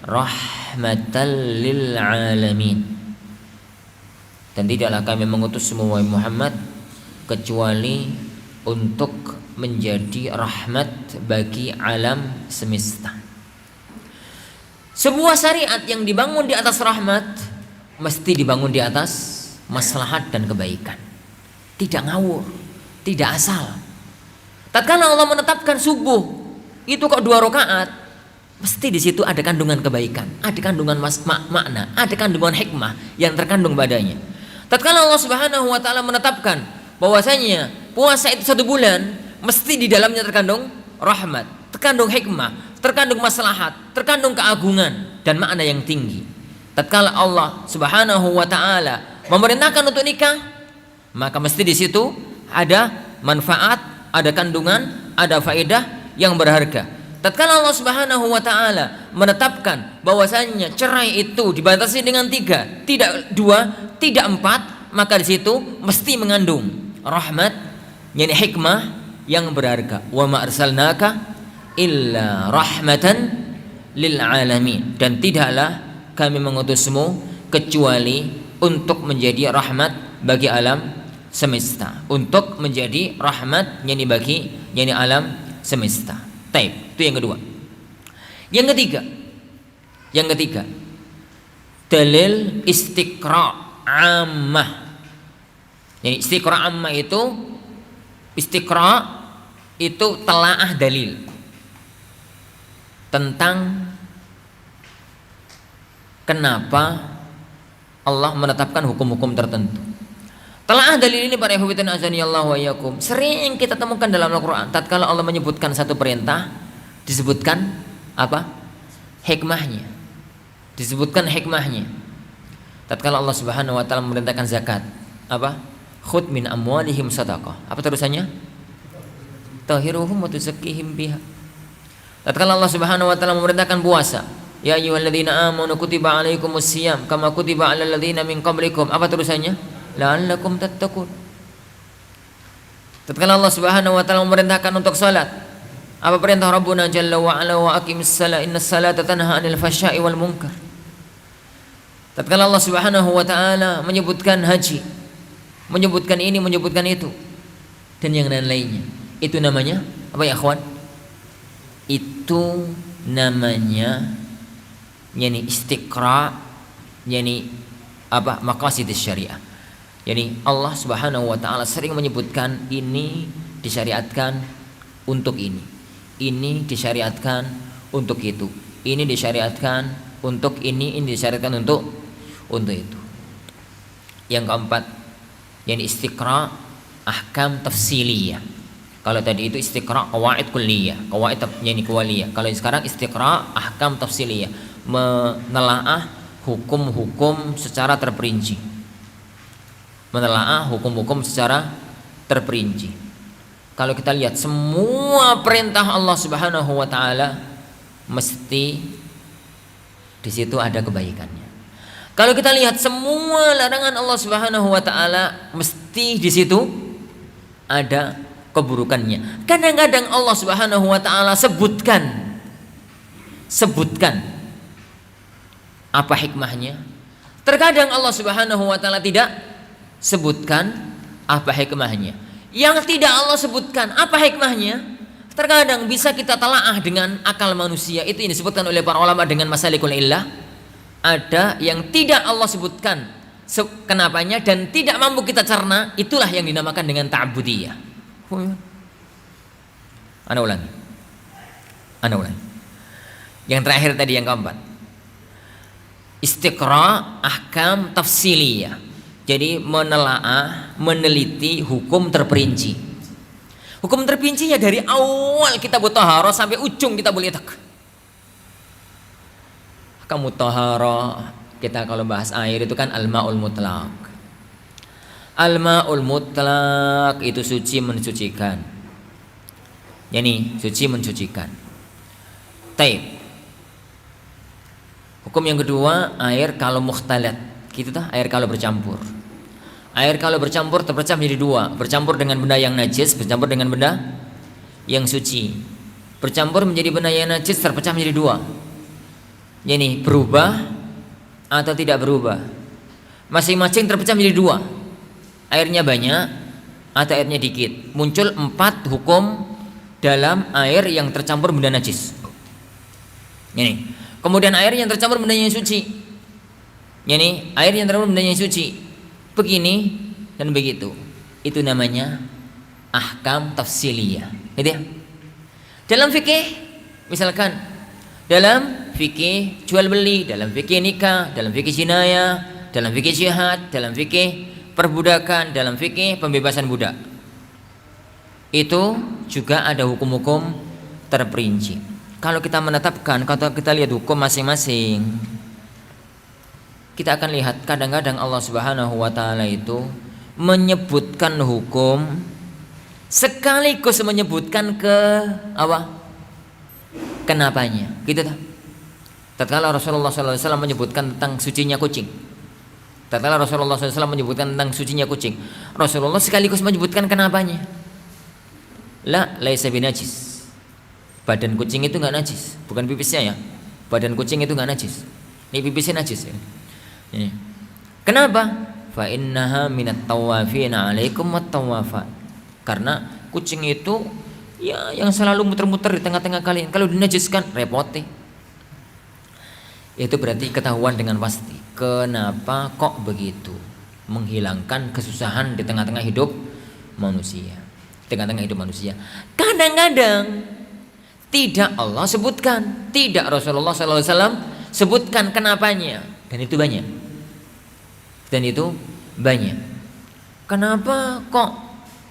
rahmatan lil alamin. Dan tidaklah kami mengutus semua Muhammad kecuali untuk menjadi rahmat bagi alam semesta. Sebuah syariat yang dibangun di atas rahmat mesti dibangun di atas maslahat dan kebaikan. Tidak ngawur, tidak asal. Tatkala Allah menetapkan subuh itu kok 2 rakaat, mesti di situ ada kandungan kebaikan, ada kandungan makna, ada kandungan hikmah yang terkandung padanya. Tatkala Allah Subhanahu wa taala menetapkan bahwasanya puasa itu 1 bulan, mesti di dalamnya terkandung rahmat, terkandung hikmah, terkandung maslahat, terkandung keagungan dan makna yang tinggi. Tatkala Allah Subhanahu wa taala memerintahkan untuk nikah, maka mesti di situ ada manfaat, ada kandungan, ada faedah yang berharga. Tatkala Allah Subhanahu wa taala menetapkan bahwasanya cerai itu dibatasi dengan 3, tidak 2, tidak 4, maka di situ mesti mengandung rahmat, yakni hikmah yang berharga. Wa ma arsalnaka illa rahmatan lil alamin, dan tidaklah kami mengutusmu kecuali untuk menjadi rahmat bagi alam semesta, untuk menjadi rahmat yakni bagi yakni alam semesta. Taib, itu yang kedua. Yang ketiga dalil istiqra ammah. Jadi istiqra ammah itu, istiqra itu telaah dalil tentang kenapa Allah menetapkan hukum-hukum tertentu. Telaah dalil ini para ikhwatin azanillahu wa iyyakum sering kita temukan dalam Al-Qur'an. Tatkala Allah menyebutkan satu perintah, disebutkan apa? Hikmahnya. Disebutkan hikmahnya. Tatkala Allah Subhanahu wa taala memerintahkan zakat, apa? Khudh min amwalihim shadaqah. Apa terusannya? Tahiruhum wa tuzakkihim biha. Tatkala Allah Subhanahu wa taala memerintahkan puasa, ya ayyuhalladzina amanu kutiba alaikumus shiyam kama kutiba alal ladzina min qablikum. Apa terusannya? La'allakum tattaqun. Tatkala Allah Subhanahu wa taala memerintahkan untuk salat, apa perintah Rabbuna jalla wa ala wa aqimis salat innas salata tanha 'anil fahsya'i wal munkar. Tatkala Allah Subhanahu wa taala menyebutkan haji, menyebutkan ini, menyebutkan itu dan yang lain-lainnya. Itu namanya apa ya akhwan? Itu namanya yani istiqra, yani apa? Maqasidus syariah. Jadi Allah Subhanahu wa taala sering menyebutkan ini disyariatkan untuk ini disyariatkan untuk itu, ini disyariatkan untuk ini disyariatkan untuk itu. Yang keempat, yani istiqra ahkam tafsiliyah. Kalau tadi itu istiqra qawaid kulliyah, qawaid yani kuwaliyah. Kalau sekarang istiqra ahkam tafsiliyah, menelaah hukum-hukum secara terperinci. Menelaah hukum-hukum secara terperinci. Kalau kita lihat semua perintah Allah Subhanahu wa taala mesti di situ ada kebaikannya. Kalau kita lihat semua larangan Allah Subhanahu wa taala mesti di situ ada keburukannya. Kadang-kadang Allah Subhanahu wa taala sebutkan apa hikmahnya. Terkadang Allah Subhanahu wa taala tidak sebutkan apa hikmahnya. Yang tidak Allah sebutkan apa hikmahnya, terkadang bisa kita telaah dengan akal manusia. Itu yang disebutkan oleh para ulama dengan masalikul illah. Ada yang tidak Allah sebutkan kenapanya dan tidak mampu kita cerna, itulah yang dinamakan dengan ta'budiyah. Ana ulangi. Yang terakhir tadi, yang keempat, istiqra ahkam tafsiliyah. Jadi menelaah, meneliti hukum terperinci. Hukum terperinci ya dari awal kita mutahharah sampai ujung kita boleh tak. Kamu mutahharah, kita kalau bahas air itu kan al-ma'ul mutlaq. Al-ma'ul mutlaq itu suci mensucikan. Yani suci mensucikan. Taib. Hukum yang kedua, air kalau mukhtalat. Gitu tah, air kalau bercampur. Air kalau bercampur terpecah menjadi 2, bercampur dengan benda yang najis, bercampur dengan benda yang suci. Bercampur menjadi benda yang najis terpecah menjadi 2. Yani berubah atau tidak berubah. Masing-masing terpecah menjadi dua. Airnya banyak atau airnya dikit. Muncul 4 hukum dalam air yang tercampur benda najis. Ini. Kemudian air yang tercampur benda yang suci. Ini air yang tercampur benda yang suci. Begini dan begitu. Itu namanya ahkam tafsiliyah. Gitu ya. Dalam fikih, misalkan dalam fikih jual beli, dalam fikih nikah, dalam fikih jinayah, dalam fikih jihad, dalam fikih perbudakan, dalam fikih pembebasan budak. Itu juga ada hukum-hukum terperinci. Kalau kita menetapkan, kalau kita lihat hukum masing-masing, kita akan lihat kadang-kadang Allah Subhanahu wa taala itu menyebutkan hukum sekaligus menyebutkan apa? Kenapanya. Gitu tak? Tatkala Rasulullah SAW menyebutkan tentang sucinya kucing. Tatkala Rasulullah SAW menyebutkan tentang sucinya kucing, Rasulullah sekaligus menyebutkan kenapanya. La laisa binajis. Badan kucing itu enggak najis, bukan pipisnya ya. Badan kucing itu enggak najis. Ini pipisnya najis ya. Ini. Kenapa? Fa innaha minat tawafina 'alaikum wat-tawafat. Karena kucing itu ya yang selalu muter-muter di tengah-tengah kalian. Kalau dinajiskan repot. Itu berarti ketahuan dengan pasti. Kenapa kok begitu? Menghilangkan kesusahan di tengah-tengah hidup manusia. Tengah-tengah hidup manusia. Kadang-kadang tidak Allah sebutkan, tidak Rasulullah SAW sebutkan kenapanya, dan itu banyak. Kenapa kok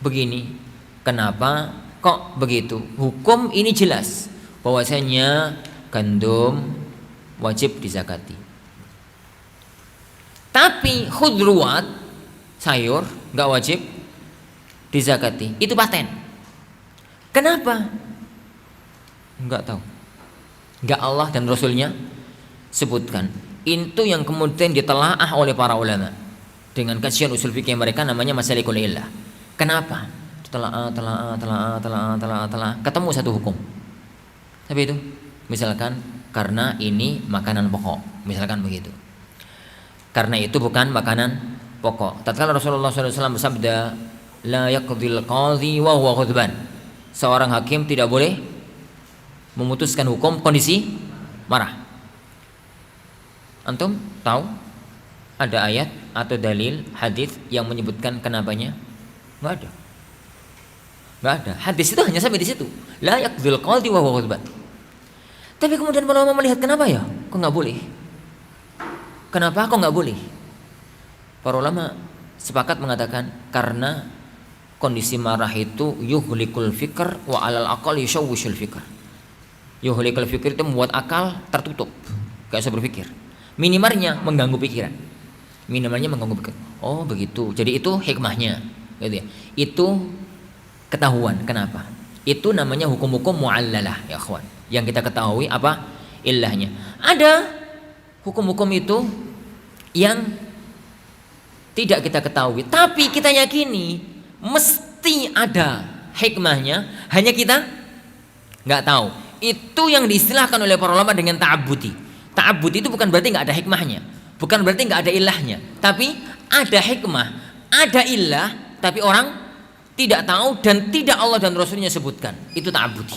begini? Kenapa kok begitu? Hukum ini jelas bahwasanya gandum wajib dizakati. Tapi khudruat, sayur nggak wajib dizakati. Itu paten. Kenapa? Enggak tahu. Enggak Allah dan Rasulnya sebutkan. Itu yang kemudian ditelaah oleh para ulama dengan kajian usul fikih mereka, namanya Masalikul Illah. Kenapa? Telah ketemu satu hukum. Tapi itu misalkan karena ini makanan pokok, misalkan begitu. Karena itu bukan makanan pokok. Tatkala Rasulullah SAW bersabda, la yaqdil qadhi wa huwa ghadban. Seorang hakim tidak boleh memutuskan hukum kondisi marah. Antum tahu ada ayat atau dalil hadis yang menyebutkan kenapanya? Enggak ada. Enggak ada. Hadis itu hanya sampai di situ. La yaqdil qadhi wa huwa ghadban. Tapi kemudian ulama melihat kenapa ya? Kok enggak boleh? Kenapa kok enggak boleh? Para ulama sepakat mengatakan karena kondisi marah itu yuhlikul fikr wa alal aqal yushawwishul fikr. Yuhlikul fikr itu membuat akal tertutup, gak bisa berpikir. Minimalnya mengganggu pikiran. Oh begitu. Jadi itu hikmahnya, gitu ya. Itu ketahuan. Kenapa? Itu namanya hukum-hukum mu'allalah ya akhwan. Yang kita ketahui apa ilahnya. Ada hukum-hukum itu yang tidak kita ketahui, tapi kita yakini mesti ada hikmahnya, hanya kita nggak tahu. Itu yang diistilahkan oleh para ulama dengan ta'abbudi. Ta'abbudi itu bukan berarti nggak ada hikmahnya, bukan berarti nggak ada ilahnya, tapi ada hikmah, ada ilah, tapi orang tidak tahu dan tidak Allah dan Rasulnya sebutkan. Itu ta'abbudi.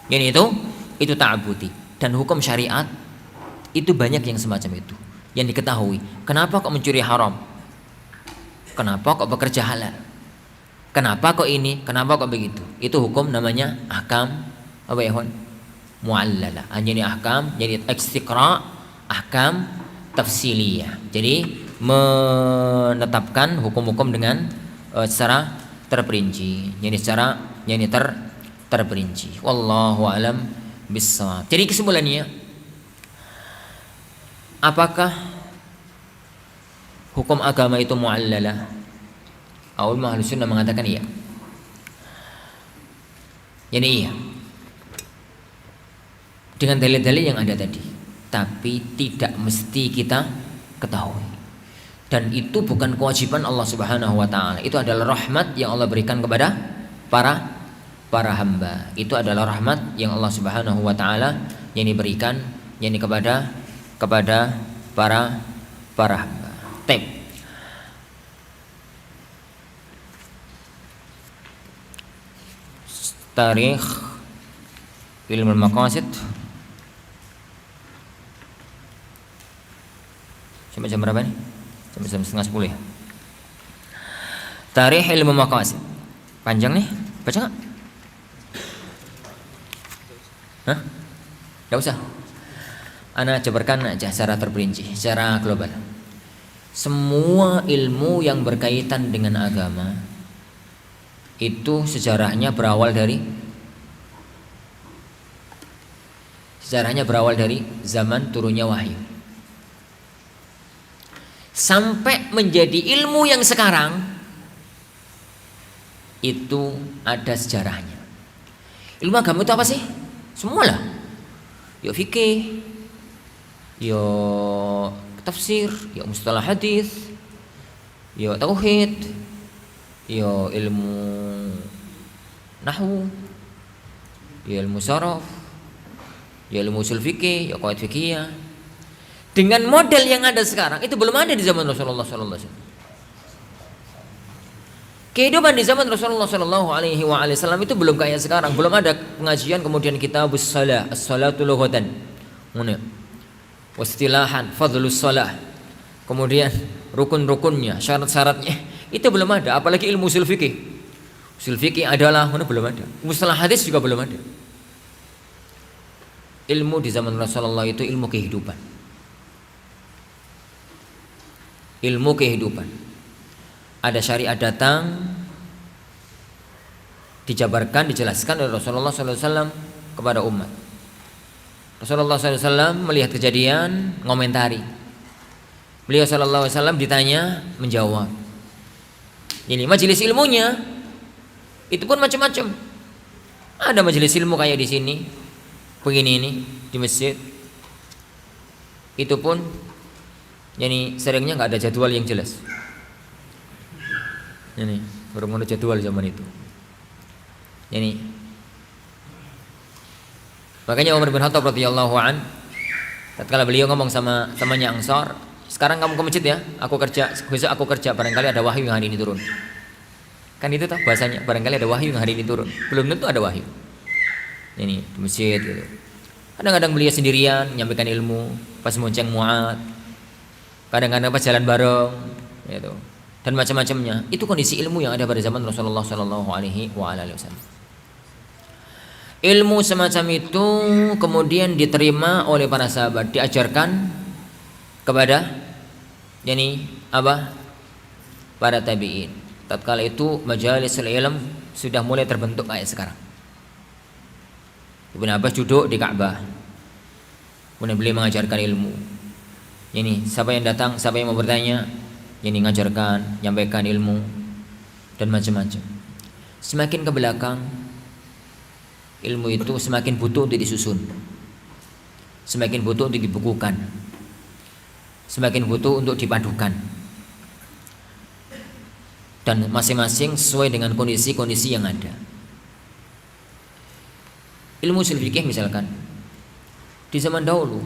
Jadi itu ta'abbudi. Dan hukum syariat itu banyak yang semacam itu yang diketahui. Kenapa kok mencuri haram? Kenapa kok bekerja halal? Kenapa kok ini? Kenapa kok begitu? Itu hukum namanya ahkam apa ya hon? Mu'allalah. Jadi ahkam, jadi istiqra, ahkam tafsiliyah. Jadi menetapkan hukum-hukum dengan secara terperinci. Jadi secara terperinci. Wallahu alam bissawab. Jadi kesimpulannya, apakah hukum agama itu mu'allalah? Ulama Ahlus Sunnah mengatakan iya. Jadi iya. Dengan dalil-dalil yang ada tadi, tapi tidak mesti kita ketahui. Dan itu bukan kewajiban Allah Subhanahu wa taala. Itu adalah rahmat yang Allah berikan kepada para hamba. Itu adalah rahmat yang Allah Subhanahu wa taala yang diberikan kepada para hamba. Taib. Tarikh ilmu maqasid sampai jam berapa nih? Sampai jam setengah 10 ya. Tarikh ilmu maqasid. Panjang nih, baca nggak? Hah? Nggak usah. Ana jabarkan aja secara terperinci, secara global. Semua ilmu yang berkaitan dengan agama itu sejarahnya berawal dari zaman turunnya wahyu sampai menjadi ilmu yang sekarang itu ada sejarahnya. Ilmu agama itu apa sih? Semualah. Ya fikih, ya tafsir, ya mustalah hadis, ya tauhid, ya ilmu nahwu, ya ilmu saraf, ya ilmu usul fikih, ya qawaid fikih. Dengan model yang ada sekarang itu belum ada di zaman Rasulullah sallallahu alaihi wasallam. Kehidupan di zaman Rasulullah sallallahu alaihi wasallam itu belum kayak sekarang, belum ada pengajian kemudian kitabus shalah, as-salatu lughatan. Wastilahan fadlus shalah. Kemudian rukun-rukunnya, syarat-syaratnya itu belum ada, apalagi ilmu usul fikih. Usul fikih adalah belum ada. Mustalah hadis juga belum ada. Ilmu di zaman Rasulullah itu ilmu kehidupan. Ilmu kehidupan. Ada syariat datang, dijabarkan, dijelaskan oleh Rasulullah SAW kepada umat. Rasulullah SAW melihat kejadian, ngomentari. Beliau SAW ditanya, menjawab. Ini majelis ilmunya itu pun macam-macam. Ada majelis ilmu kayak di sini, begini ini di masjid. Itu pun yani seringnya nggak ada jadwal yang jelas. Ini baru ada jadwal zaman itu. Yani makanya Umar bin Khattab radhiyallahu an, tatkala beliau ngomong sama temannya Ansar, sekarang kamu ke masjid ya, aku kerja, besok aku kerja, barangkali ada wahyu yang hari ini turun. Kan itu toh bahasanya, barangkali ada wahyu yang hari ini turun. Belum tentu ada wahyu. Ini di masjid gitu. Kadang-kadang beliau sendirian menyampaikan ilmu, pas monceng Mu'ad. Kadang-kadang pas jalan bareng, gitu. Dan macam-macamnya. Itu kondisi ilmu yang ada pada zaman Rasulullah sallallahu alaihi wasallam. Ilmu semacam itu kemudian diterima oleh para sahabat, diajarkan kepada yani apa? Para tabi'in. Tatkala itu majalisul ilm sudah mulai terbentuk kayak sekarang. Ibnu Abbas duduk di Ka'bah. Kemudian beliau mengajarkan ilmu. Ini siapa yang datang, siapa yang mau bertanya, ini ngajarkan, nyampaikan ilmu dan macam-macam. Semakin ke belakang ilmu itu semakin butuh untuk disusun, semakin butuh untuk dibukukan, semakin butuh untuk dipadukan, dan masing-masing sesuai dengan kondisi-kondisi yang ada. Ilmu usul fikih misalkan di zaman dahulu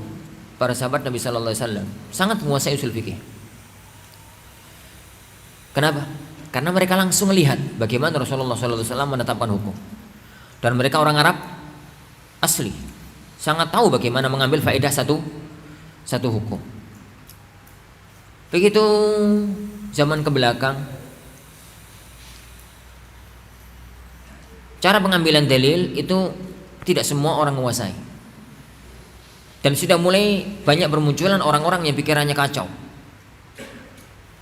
para sahabat Nabi sallallahu alaihi wasallam sangat menguasai usul fikih. Kenapa? Karena mereka langsung melihat bagaimana Rasulullah sallallahu alaihi wasallam menetapkan hukum. Dan mereka orang Arab asli, sangat tahu bagaimana mengambil faedah satu hukum. Begitu zaman kebelakang, cara pengambilan dalil itu tidak semua orang menguasai. Dan sudah mulai banyak bermunculan orang-orang yang pikirannya kacau,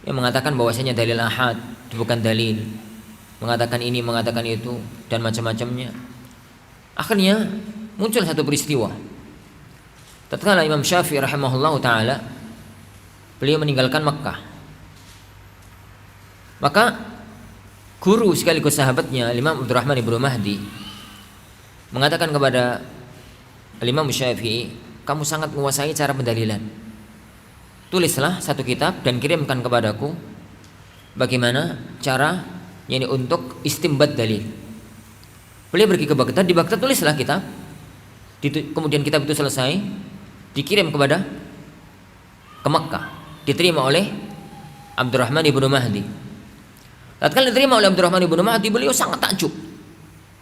yang mengatakan bahwasanya dalil ahad bukan dalil, mengatakan ini, mengatakan itu, dan macam-macamnya. Akhirnya muncul satu peristiwa. Tatkala Imam Syafi'i rahimahullah taala beliau meninggalkan Makkah, maka guru sekaligus sahabatnya Imam Abdurrahman ibnu Mahdi mengatakan kepada Imam Syafi'i, kamu sangat menguasai cara pendalilan. Tulislah satu kitab dan kirimkan kepadaku bagaimana cara yani untuk istimbat dalil. Beliau pergi ke Baghdad, di Baghdad tulislah kitab. Kemudian kitab itu selesai, dikirim ke Makkah, diterima oleh Abdurrahman ibnu Mahdi. Tatkala diterima oleh Abdurrahman ibnu Mahdi, beliau sangat takjub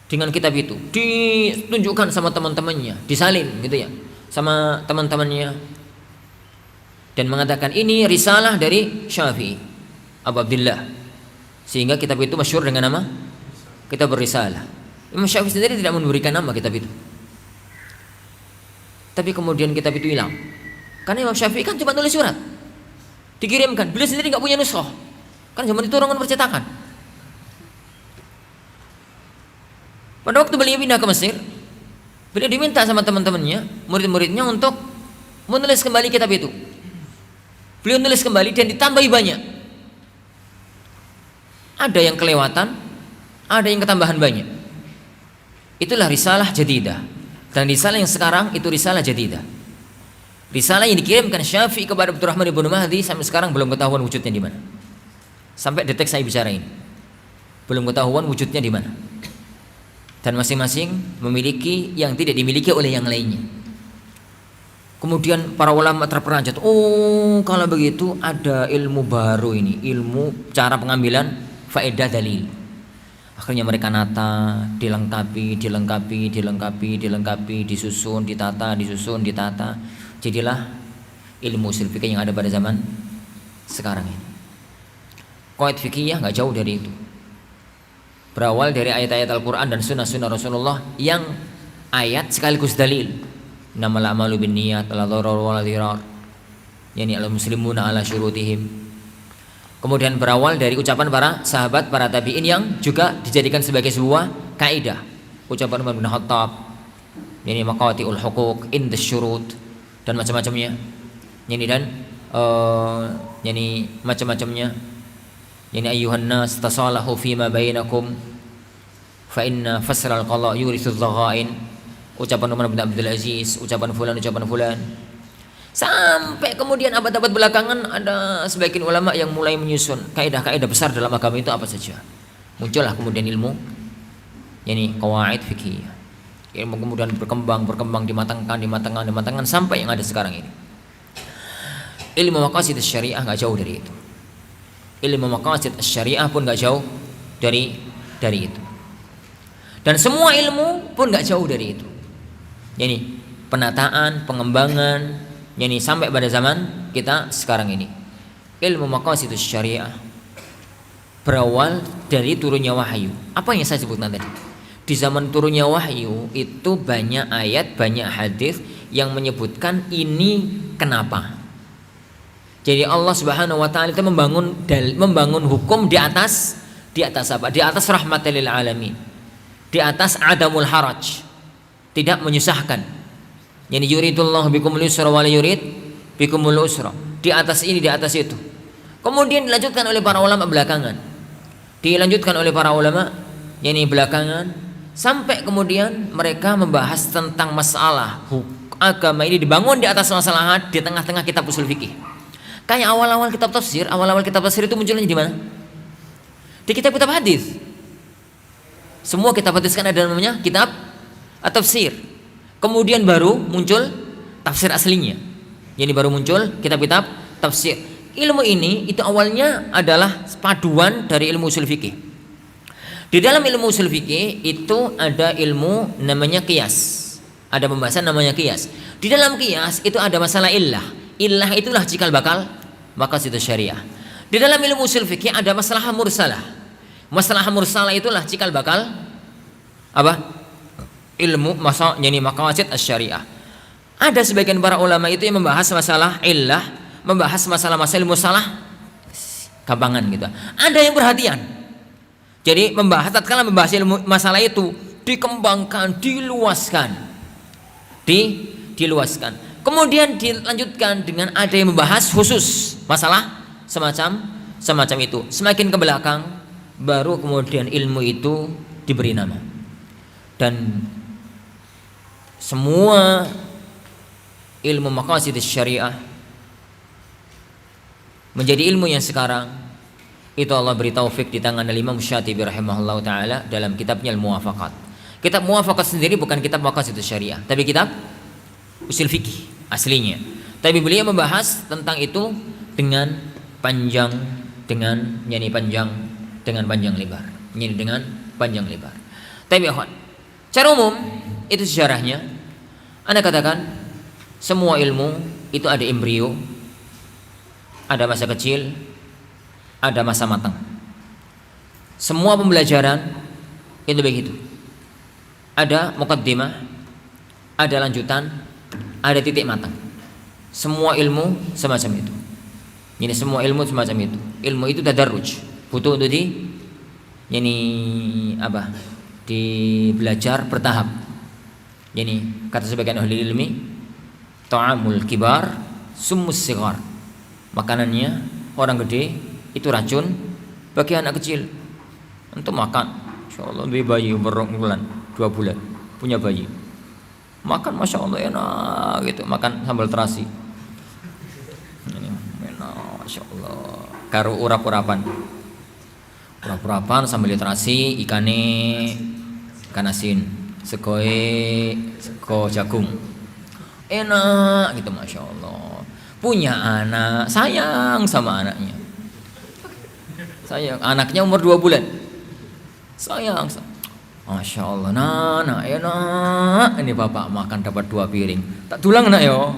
dengan kitab itu. Ditunjukkan sama teman-temannya, disalin gitu ya, sama teman-temannya, dan mengatakan ini risalah dari Syafi'i Abu Abdillah, sehingga kitab itu masyhur dengan nama kitab Risalah. Imam Syafi'i sendiri tidak memberikan nama kitab itu, tapi kemudian kitab itu hilang karena Imam Syafi'i kan cuma nulis surat, dikirimkan, beliau sendiri nggak punya nuskhah, kan zaman itu orang percetakan. Pada waktu beliau pindah ke Mesir, beliau diminta sama teman-temannya, murid-muridnya untuk menulis kembali kitab itu. Beliau nulis kembali dan ditambahi banyak. Ada yang kelewatan, ada yang ketambahan banyak. Itulah risalah jadidah. Dan risalah yang sekarang itu risalah jadidah. Risalah yang dikirimkan Syafi'i kepada Abdurrahman ibnu Mahdi sampai sekarang belum ketahuan wujudnya di mana. Sampai detik saya bicara ini, belum ketahuan wujudnya di mana. Dan masing-masing memiliki yang tidak dimiliki oleh yang lainnya. Kemudian para ulama terperanjat, oh kalau begitu ada ilmu baru ini, ilmu cara pengambilan faedah dalil. Akhirnya mereka nata, dilengkapi, disusun, ditata. Jadilah ilmu ushul fikih yang ada pada zaman sekarang ini. Qawaid fikih nggak jauh dari itu. Berawal dari ayat-ayat Al-Quran dan sunnah-sunnah Rasulullah yang ayat sekaligus dalil. Innamal a'malu binniyat, la dharar wa la dhirar. Yani al-muslimuna ala syurutihim. Kemudian berawal dari ucapan para sahabat, para tabi'in yang juga dijadikan sebagai sebuah kaidah. Ucapan Umar bin Khattab, yani maqati'ul huquq inda syurut, dan macam-macamnya. Yani dan yani macam-macamnya. Yani ayyuhan nas tasalahu fima bainakum fa inna fasral qada yurithu dhaghain. Ucapan Umar bin Abdul Aziz, ucapan fulan. Sampai kemudian abad-abad belakangan ada sebagian ulama yang mulai menyusun kaidah-kaidah besar dalam agama itu apa saja. Muncullah kemudian ilmu, yani qawaid fikih. Ilmu kemudian berkembang, dimatangkan sampai yang ada sekarang ini. Ilmu maqasid syariah enggak jauh dari itu. Ilmu maqasid syariah pun enggak jauh dari itu. Dan semua ilmu pun enggak jauh dari itu. Yani penataan, pengembangan, yani sampai pada zaman kita sekarang ini. Ilmu maqasid syariah berawal dari turunnya wahyu. Apa yang saya sebutkan tadi? Di zaman turunnya wahyu itu banyak ayat, banyak hadis yang menyebutkan ini kenapa. Jadi Allah Subhanahu wa taala itu membangun hukum di atas apa? Di atas rahmatal lil alamin. Di atas adamul haraj. Tidak menyusahkan. Yani yuridullahu bikumul yusra wa la yurid bikumul usra. Di atas ini, di atas itu. Kemudian dilanjutkan oleh para ulama belakangan. Yani belakangan sampai kemudian mereka membahas tentang masalah agama ini dibangun di atas masalah di tengah-tengah kitab usul fikih. Kayak awal-awal kitab tafsir itu munculnya di mana? Di kitab-kitab hadis. Semua kitab hadis kan ada namanya kitab tafsir. Kemudian baru muncul tafsir aslinya. Jadi baru muncul kitab-kitab tafsir. Ilmu ini itu awalnya adalah paduan dari ilmu usul fikih. Di dalam ilmu usul fikih itu ada ilmu namanya qiyas. Ada pembahasan namanya qiyas. Di dalam qiyas itu ada masalah illah. Illah itulah cikal bakal maqasid syariah. Di dalam ilmu usul fikih ada masalah mursalah. Masalah mursalah itulah cikal bakal apa? Ilmu yani maqasid syariah. Ada sebagian para ulama itu yang membahas masalah illah, membahas masalah-masalah musalah gampangan gitu. Ada yang perhatian. Jadi tatkala membahas ilmu masalah itu dikembangkan, diluaskan. Kemudian dilanjutkan dengan ada yang membahas khusus masalah semacam itu. Semakin ke belakang baru kemudian ilmu itu diberi nama. Dan semua ilmu maqasid syariah menjadi ilmu yang sekarang itu Allah beri taufik di tangan Imam Syatibi rahimahullah taala dalam kitabnya Al-Muwafaqat. Kitab Muwafaqat sendiri bukan kitab maqasid syariah, tapi kitab usul fikih aslinya. Tapi beliau membahas tentang itu dengan panjang dengan nyanyi panjang dengan panjang lebar, nyanyi dengan panjang lebar. Tapi ikhwan, secara umum itu sejarahnya. Anda katakan semua ilmu itu ada embrio, ada masa kecil, ada masa matang. Semua pembelajaran itu begitu. Ada muqaddimah, ada lanjutan, ada titik matang. Semua ilmu semacam itu. Jadi semua ilmu semacam itu. Ilmu itu tadarruj, butuh untuk belajar bertahap. Jadi kata sebagian ahli ilmi, ta'amul kibar summus sighar. Makanannya orang gede itu racun bagi anak kecil. Untuk makan, insyaallah lebih bayi umur bulan 2 bulan punya bayi. Makan masya Allah enak gitu, makan sambal terasi. Ini enak masya Allah. Karo urap-urapan sambal terasi, ikan asin, sego jagung. Enak gitu masya Allah. Punya anak, sayang sama anaknya. Sayang, anaknya umur 2 bulan. Sayang. Masya Allah, nah enak. Ini bapak makan dapat 2 piring. Tak tulang nak yo.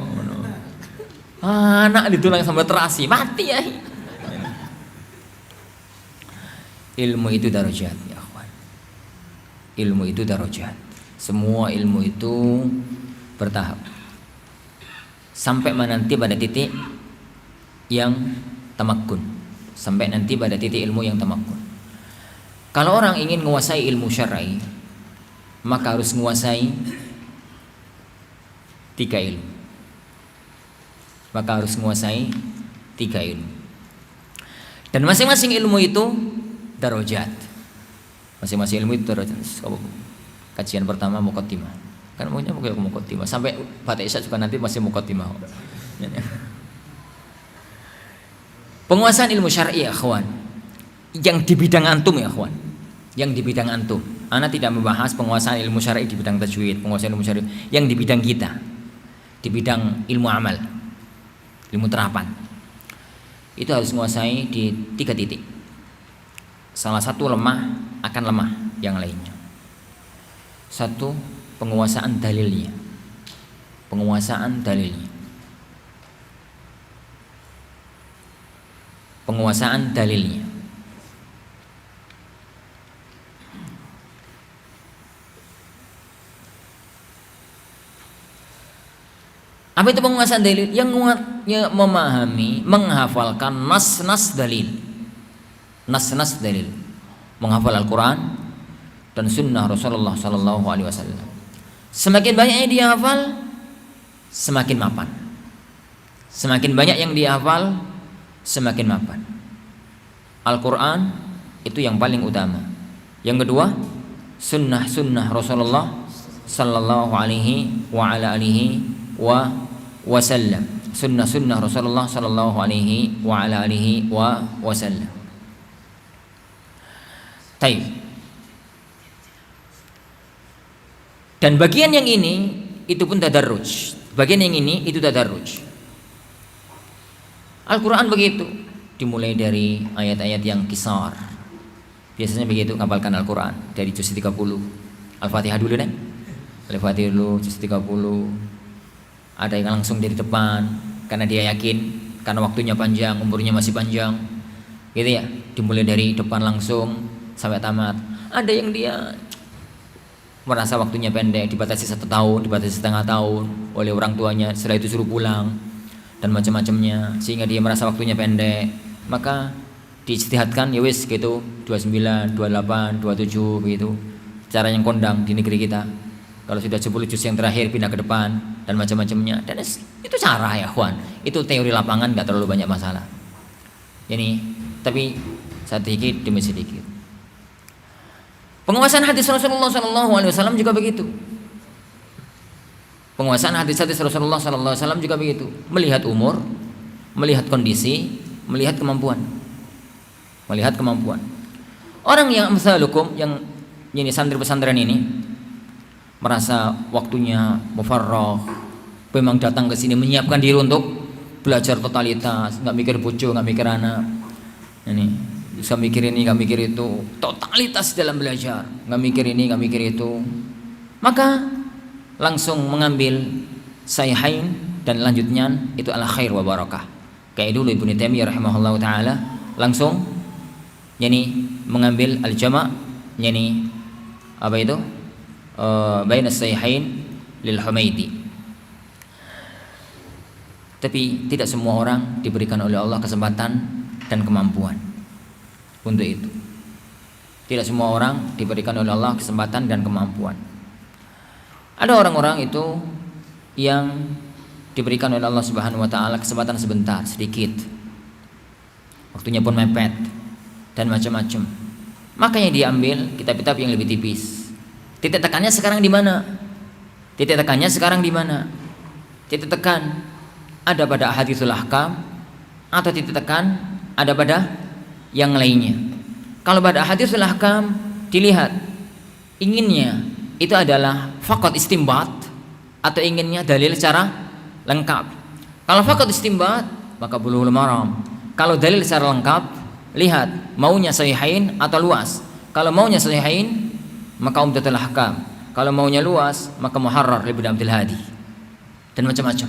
Anak ditulang sampai terasi, mati ya. Ilmu itu darajat ya kawan. Ilmu itu darajat. Semua ilmu itu bertahap. Sampai nanti pada titik yang tamakkun. Sampai nanti pada titik ilmu yang tamakkun. Kalau orang ingin menguasai ilmu syar'i, maka harus menguasai 3 ilmu. Maka harus menguasai 3 ilmu. Dan masing-masing ilmu itu darajat. Masing-masing ilmu itu darajat. Kajian pertama muqaddimah. Kan maunya muqaddimah. Sampai Fatih Isya juga nanti masih muqaddimah. Penguasaan ilmu syar'i ya kawan. Yang di bidang antum ya kawan. Yang di bidang antum. Ana tidak membahas penguasaan ilmu syar'i di bidang tajwid, penguasaan ilmu syar'i yang di bidang kita. Di bidang ilmu amal. Ilmu terapan. Itu harus menguasai di 3 titik. Salah satu lemah akan lemah yang lainnya. 1, penguasaan dalilnya. Penguasaan dalilnya. Penguasaan dalilnya. Apa itu penguasaan dalil? Yang memahami, menghafalkan nas-nas dalil. Nas-nas dalil. Menghafal Al-Quran dan sunnah Rasulullah sallallahu alaihi wasallam. Semakin banyak yang dihafal, semakin mapan. Semakin banyak yang dihafal, semakin mapan. Al-Quran itu yang paling utama. Yang kedua, sunnah Rasulullah sallallahu alaihi wa ala alihi wasallam. Sunnah Rasulullah sallallahu alaihi wa ala alihi wasallam. Taib. Dan bagian yang ini itu pun tadarruj. Bagian yang ini itu tadarruj. Al-Quran begitu. Dimulai dari ayat-ayat yang kisar. Biasanya begitu ngapalkan Al-Quran dari juz 30. Al-Fatihah dulu nih. Al-Fatihah dulu juz 30. Ada yang langsung dari depan karena dia yakin, karena waktunya panjang, umurnya masih panjang. Gitu ya. Dimulai dari depan langsung sampai tamat. Ada yang dia merasa waktunya pendek, dibatasi 1 tahun, dibatasi setengah tahun oleh orang tuanya, setelah itu suruh pulang dan macam-macamnya, sehingga dia merasa waktunya pendek. Maka diijtihadkan ya wis gitu 29, 28, 27 gitu. Cara yang kondang di negeri kita. Kalau sudah 10 juz yang terakhir pindah ke depan dan macam-macamnya. Dan itu cara ya kawan. Itu teori lapangan, enggak terlalu banyak masalah. Ini tapi sedikit demi sedikit. Penguasaan hadis Rasulullah sallallahu alaihi wasallam juga begitu. Penguasaan hadis-hadis Rasulullah sallallahu alaihi wasallam juga begitu. Melihat umur, melihat kondisi, melihat kemampuan. Melihat kemampuan. Orang yang amsalukum, yang ini santri pesantren ini merasa waktunya mufarragh, memang datang ke sini menyiapkan diri untuk belajar totalitas, nggak mikir bojo, nggak mikir anak. Ini bisa mikir ini, nggak mikir itu, totalitas dalam belajar, nggak mikir ini, nggak mikir itu, maka langsung mengambil sahihain dan lanjutnya itu ala khair wa barakah. Kayak dulu Ibnu Taimiyah rahimahullah taala langsung mengambil al-jama' apa itu baina sahihain lil Humaidi. Tapi tidak semua orang diberikan oleh Allah kesempatan dan kemampuan untuk itu. Tidak semua orang diberikan oleh Allah kesempatan dan kemampuan. Ada orang-orang itu yang diberikan oleh Allah Subhanahu wa taala kesempatan sebentar, sedikit. Waktunya pun mepet dan macam-macam. Makanya diambil kitab-kitab yang lebih tipis. Titik tekannya sekarang di mana? Titik tekannya sekarang di mana? Titik tekan ada pada haditsul ahkam atau titik tekan ada pada yang lainnya. Kalau pada haditsul ahkam dilihat inginnya itu adalah faqat istinbat atau inginnya dalil secara lengkap. Kalau faqat istinbat maka bulughul maram. Kalau dalil secara lengkap, lihat maunya sahihain atau luas. Kalau maunya sahihain maka umdatul ahkam. Kalau maunya luas maka muharrar Ibnu Abdul Hadi dan macam-macam.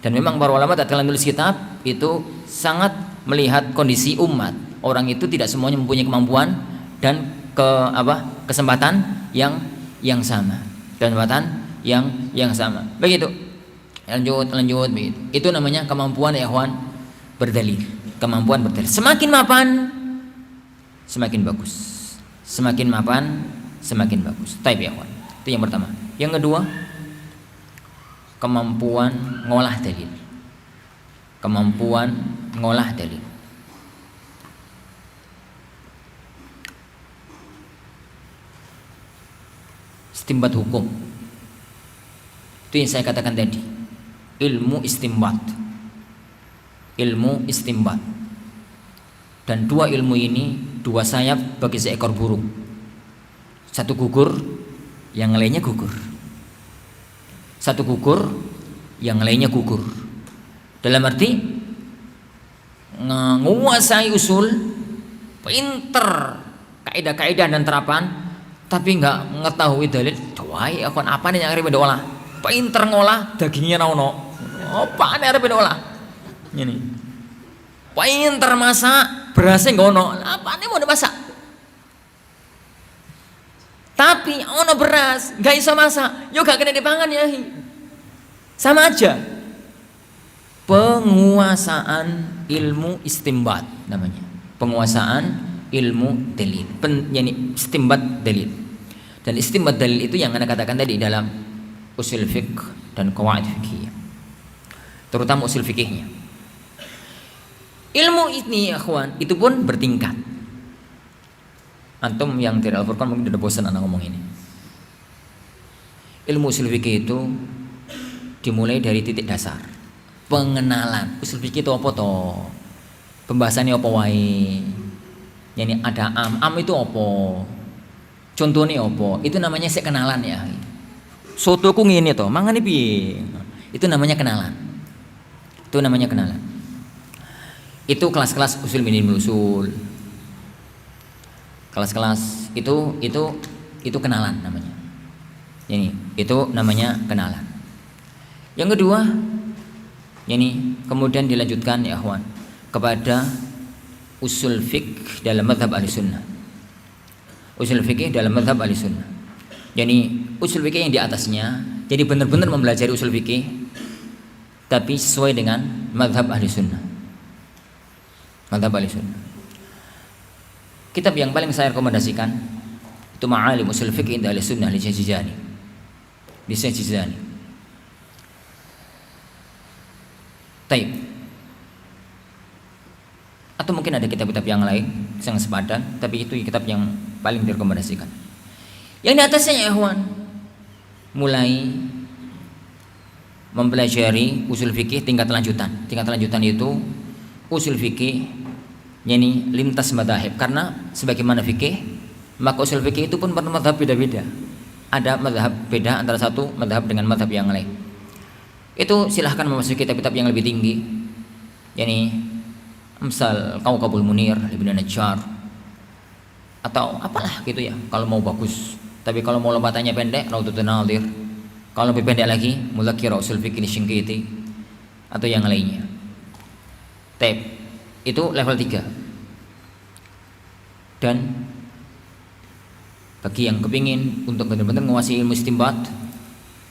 Dan memang para ulama tatkala menulis kitab itu sangat melihat kondisi umat. Orang itu tidak semuanya mempunyai kemampuan dan kesempatan yang sama. Kesempatan yang sama. Begitu. Lanjut begitu. Itu namanya kemampuan ya ikhwan berdalil. Kemampuan berdalil. Semakin mapan semakin bagus. Semakin mapan semakin bagus. Taib ya ikhwan. Itu yang pertama. Yang kedua, kemampuan ngolah dalil. Kemampuan ngolah dalil. Istinbat hukum. Itu yang saya katakan tadi. Ilmu istinbat. Ilmu istinbat. Dan dua ilmu ini dua sayap bagi seekor burung. Satu gugur, yang lainnya gugur. Satu gugur, yang lainnya gugur. Dalam arti menguasai usul, pinter kaidah-kaidah dan terapan, tapi nggak mengetahui dalil. Wahai akon apa nih yang arep olah? Pinter ngolah dagingnya naono. Apa nih arep olah? Ini. Pinter masak berasnya ngono. Apa nih mau dimasak? Tapi ono beras, gak iso masak, yo gak kena dipangan ya. Sama aja. Penguasaan ilmu istinbat namanya. Penguasaan ilmu dalil. Istinbat dalil. Dan istinbat dalil itu yang Anda katakan tadi dalam usul fiqh dan qawaid fikih. Terutama usul fikihnya. Ilmu ini ya ikhwan, itu pun bertingkat. Antum yang tidak Al-Furqan mungkin sudah bosan anak ngomong ini. Ilmu usul fikih itu dimulai dari titik dasar. Pengenalan. Usul fikih itu apa toh? Pembahasannya apa wae? Yani ada am itu apa? Contohnya apa? Itu namanya kenalan ya. Soto ku ngene toh, mangane piye? Itu namanya kenalan. Itu namanya kenalan. Itu kelas-kelas usul minimul usul. Kelas-kelas itu kenalan namanya. Ini itu namanya kenalan. Yang kedua, ini kemudian dilanjutkan ya akhwan kepada usul fiqh dalam mazhab Ahlussunnah. Usul fiqh dalam mazhab Ahlussunnah. Jadi usul fikih yang di atasnya, jadi benar-benar mempelajari usul fikih tapi sesuai dengan mazhab Ahlussunnah. Mazhab Ahlussunnah. Kitab yang paling saya rekomendasikan itu Ma'alim Ushul Fiqh Inda Ahlussunnah li Syajizani. Di Syajizani. Taib. Atau mungkin ada kitab-kitab yang lain yang sepadan, tapi itu kitab yang paling direkomendasikan. Yang di atasnya ya ikhwan, mulai mempelajari usul fikih tingkat lanjutan. Tingkat lanjutan itu usul fikih yani lintas madhahib, karena sebagaimana fikih maka usul fikih itu pun madhab beda-beda. Ada madhab beda antara satu madhab dengan madhab yang lain. Itu silahkan memasuki kitab-kitab yang lebih tinggi, yani misal Kaukabul Munir Ibnu Najjar atau apalah gitu ya kalau mau bagus. Tapi kalau mau lompatannya pendek, Raudhatun Nadhir. Kalau lebih pendek lagi, Mudzakkirah Ushul Fiqh Syinqiti atau yang lainnya. Tab itu level 3. Dan bagi yang kepingin untuk benar-benar menguasai ilmu istinbat,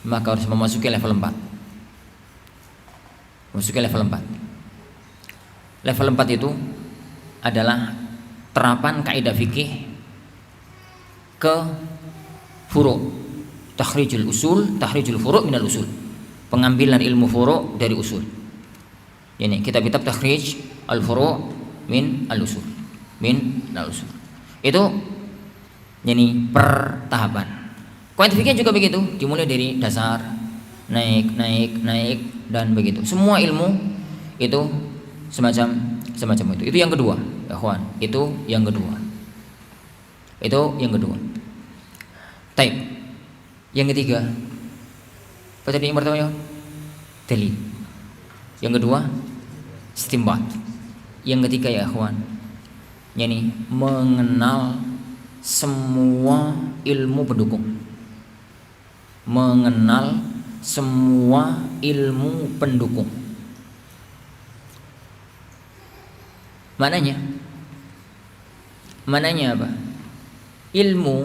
maka harus memasuki level 4. Memasuki level 4. Level 4 itu adalah terapan kaidah fikih ke furu', takhrijul usul, takhrijul furu' minal usul. Pengambilan ilmu furu' dari usul. Ini kitab-kitab takhrij al-furu' min al-usul. Min al-usul. Itu ini per tahapan. Kaidah fikih juga begitu, dimulai dari dasar, naik dan begitu. Semua ilmu itu semacam itu. Itu yang kedua, ya kawan. Itu yang kedua. Taib. Yang ketiga, apa tadi yang pertama? Dalil. Yang kedua, istinbat. Yang ketiga ya kawan, yakni mengenal semua ilmu pendukung. Mengenal semua ilmu pendukung. Mananya apa? Ilmu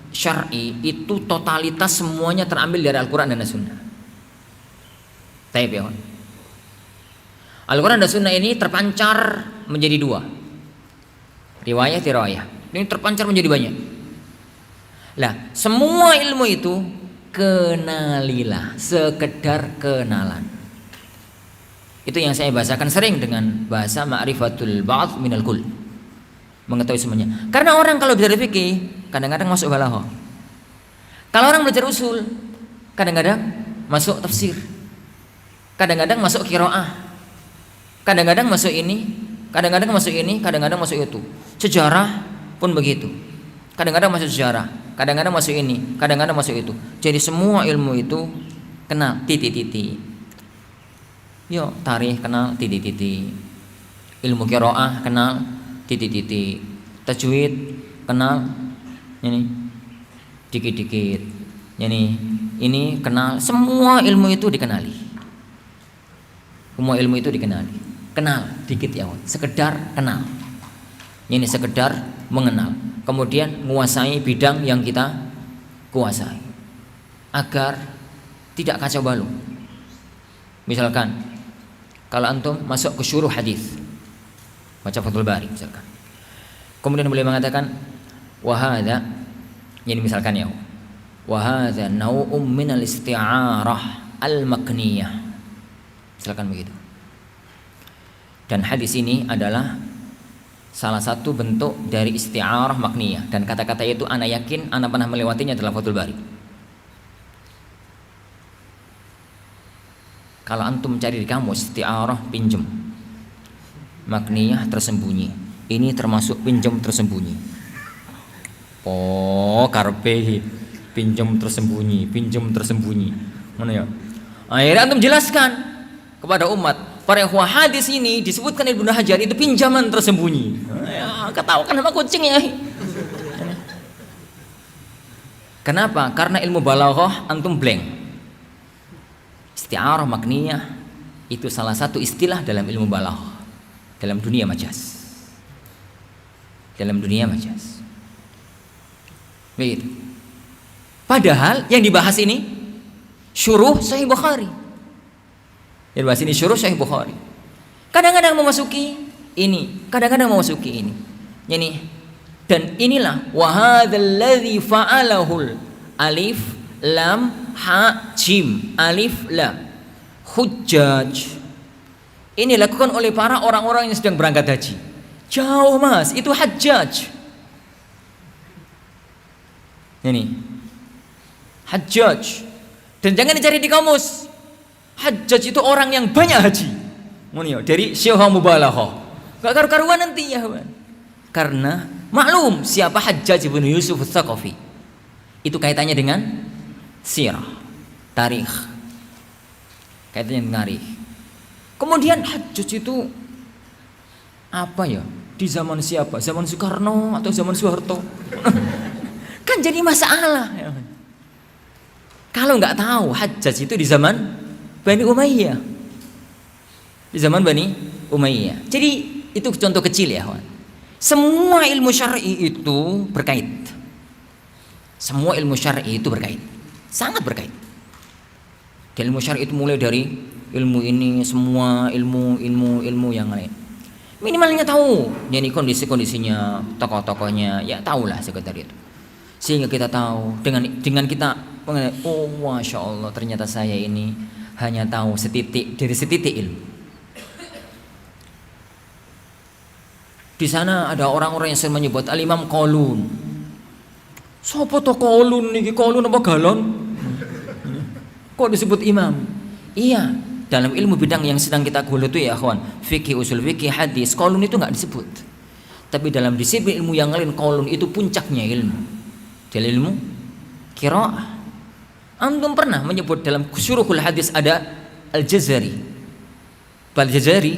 syar'i itu totalitas semuanya terambil dari Al-Quran dan As-Sunnah. Taib ya. Al-Quran dan Sunnah ini terpancar menjadi 2. Riwayat. Ini terpancar menjadi banyak. Lah, semua ilmu itu kenalilah, sekedar kenalan. Itu yang saya bahasakan sering dengan bahasa ma'rifatul ba'd minal kull. Mengetahui semuanya. Karena orang kalau belajar fikih kadang-kadang masuk balaghah. Kalau orang belajar usul kadang-kadang masuk tafsir. Kadang-kadang masuk qiraah. Kadang-kadang masuk ini, kadang-kadang masuk ini, kadang-kadang masuk itu. Sejarah pun begitu. Kadang-kadang masuk sejarah, kadang-kadang masuk ini, kadang-kadang masuk itu. Jadi semua ilmu itu kenal titik-titik. Yo, tarikh kenal titik-titik. Ilmu qiraah kenal titik-titik. Tajwid kenal ini dikit-dikit. Ini kenal, semua ilmu itu dikenali. Semua ilmu itu dikenali. Kenal dikit ya, sekedar kenal. Ini sekedar mengenal. Kemudian menguasai bidang yang kita kuasai. Agar tidak kacau balau. Misalkan kalau antum masuk ke syuruh hadis, baca Fathul Bari misalkan. Kemudian boleh mengatakan wahada, ini misalkan ya, wahada nau'um minal isti'arah al-makniyah, misalkan begitu. Dan hadis ini adalah salah satu bentuk dari isti'arah makniyah, dan kata-kata itu ana yakin ana pernah melewatinya dalam Fathul Bari. Kalau antum cari di kamus isti'arah pinjem, makniyah tersembunyi, ini termasuk pinjem tersembunyi. Oh karpe pinjem tersembunyi mana ya? Akhirnya antum jelaskan kepada umat, para ikhwah, hadis ini disebutkan Ibnu Hajar itu pinjaman tersembunyi. Ya, ketahukan sama kucing ya. Kenapa? Karena ilmu balaghah antum blank. Isti'arah makniyah itu salah satu istilah dalam ilmu balaghah, dalam dunia majaz. Begitu. Padahal yang dibahas ini syuruh Sahih Bukhari. Yang dibahas ini syuruh Sahih Bukhari. Kadang-kadang memasuki ini, kadang-kadang memasuki ini. Dan inilah wa hadzal ladzi fa'alahul alif lam ha jim alif lam hujjaj. Ini dilakukan oleh para orang-orang yang sedang berangkat haji. Jauh mas, itu hajjaj. Ini hajjaj. Dan jangan dicari di kamus. Hajjaj itu orang yang banyak haji. Dari syuha mubalaghah. Gak karu-karuan nanti ya. Karena maklum siapa Hajjaj bin Yusuf Ats-Tsaqafi. Itu kaitannya dengan sirah, tarikh. Kaitannya dengan tarikh. Kemudian Hajjaj itu Apa ya? Di zaman siapa? Zaman Soekarno atau zaman Soeharto? Kan jadi masalah. Kalau nggak tahu Hajjaj itu di zaman Bani Umayyah. Di zaman Bani Umayyah. Jadi itu contoh kecil ya, kawan. Semua ilmu syar'i itu berkait. Semua ilmu syar'i itu berkait. Sangat berkait. Dan ilmu syar'i itu mulai dari ilmu ini, semua ilmu yang lain. Minimalnya tahu jadi kondisi-kondisinya, tokoh-tokohnya, ya tahulah sekedar itu. Sehingga kita tahu dengan kita mengenai, oh masya Allah ternyata saya ini hanya tahu dari setitik ilmu. Di sana ada orang-orang yang sering menyebut Al-Imam Qalun. Sopo to Qalun niki? Qalun apa galon? Kok disebut imam? Iya, dalam ilmu bidang yang sedang kita geluti ya kawan, fikih, usul fikih, hadis, Qalun itu nggak disebut. Tapi dalam disiplin ilmu yang lain, Qalun itu puncaknya ilmu. Jadi ilmu qiraah. Antum pernah menyebut dalam syuruhul hadis ada Al-Jazari. Al-Jazari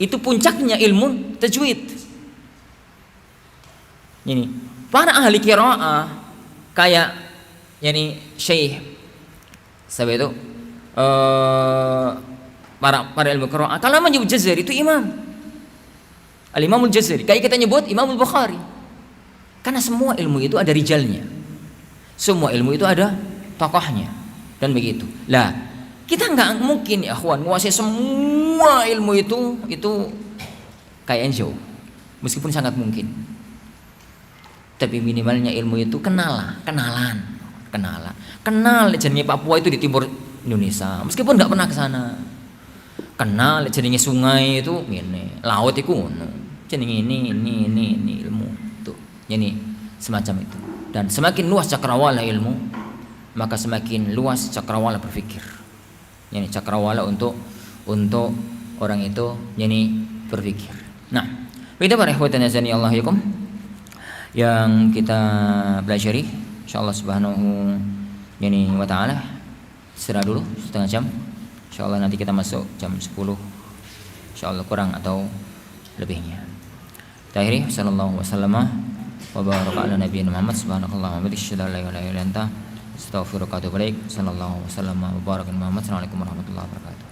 itu puncaknya ilmu tajwid. Ini para ahli qiraah kayak Syekh siapa itu para ilmu qiraah kalau menyebut Jazari itu imam. Al-Imamul Jazari kayak kita nyebut Imamul Bukhari. Karena semua ilmu itu ada rijalnya. Semua ilmu itu ada tokohnya dan begitu. Lah, kita nggak mungkin ya kawan menguasai semua ilmu itu kayak jauh, meskipun sangat mungkin. Tapi minimalnya ilmu itu kenal jenenge Papua itu di timur Indonesia, meskipun nggak pernah ke sana. Kenal jenenge sungai itu ini, laut itu jenenge ini ilmu tuh. Jadi semacam itu. Dan semakin luas cakrawala ilmu, maka semakin luas cakrawala berpikir. Yani cakrawala untuk orang itu berpikir. Nah, begitu para ikhwatan azani Allah yakum yang kita pelajari insyaallah subhanahu wa taala. Istirahat dulu setengah jam. Insyaallah nanti kita masuk jam 10. Insyaallah kurang atau lebihnya. Akhiri sallallahu wasallama wa baraka ala nabiyina Muhammad subhanallahi wa bihamdihi la ilaha illa anta astaghfiruka wa atubu ilaik. Sallallahu wasallam wa baraka Muhammad. Assalamualaikum warahmatullahi wabarakatuh.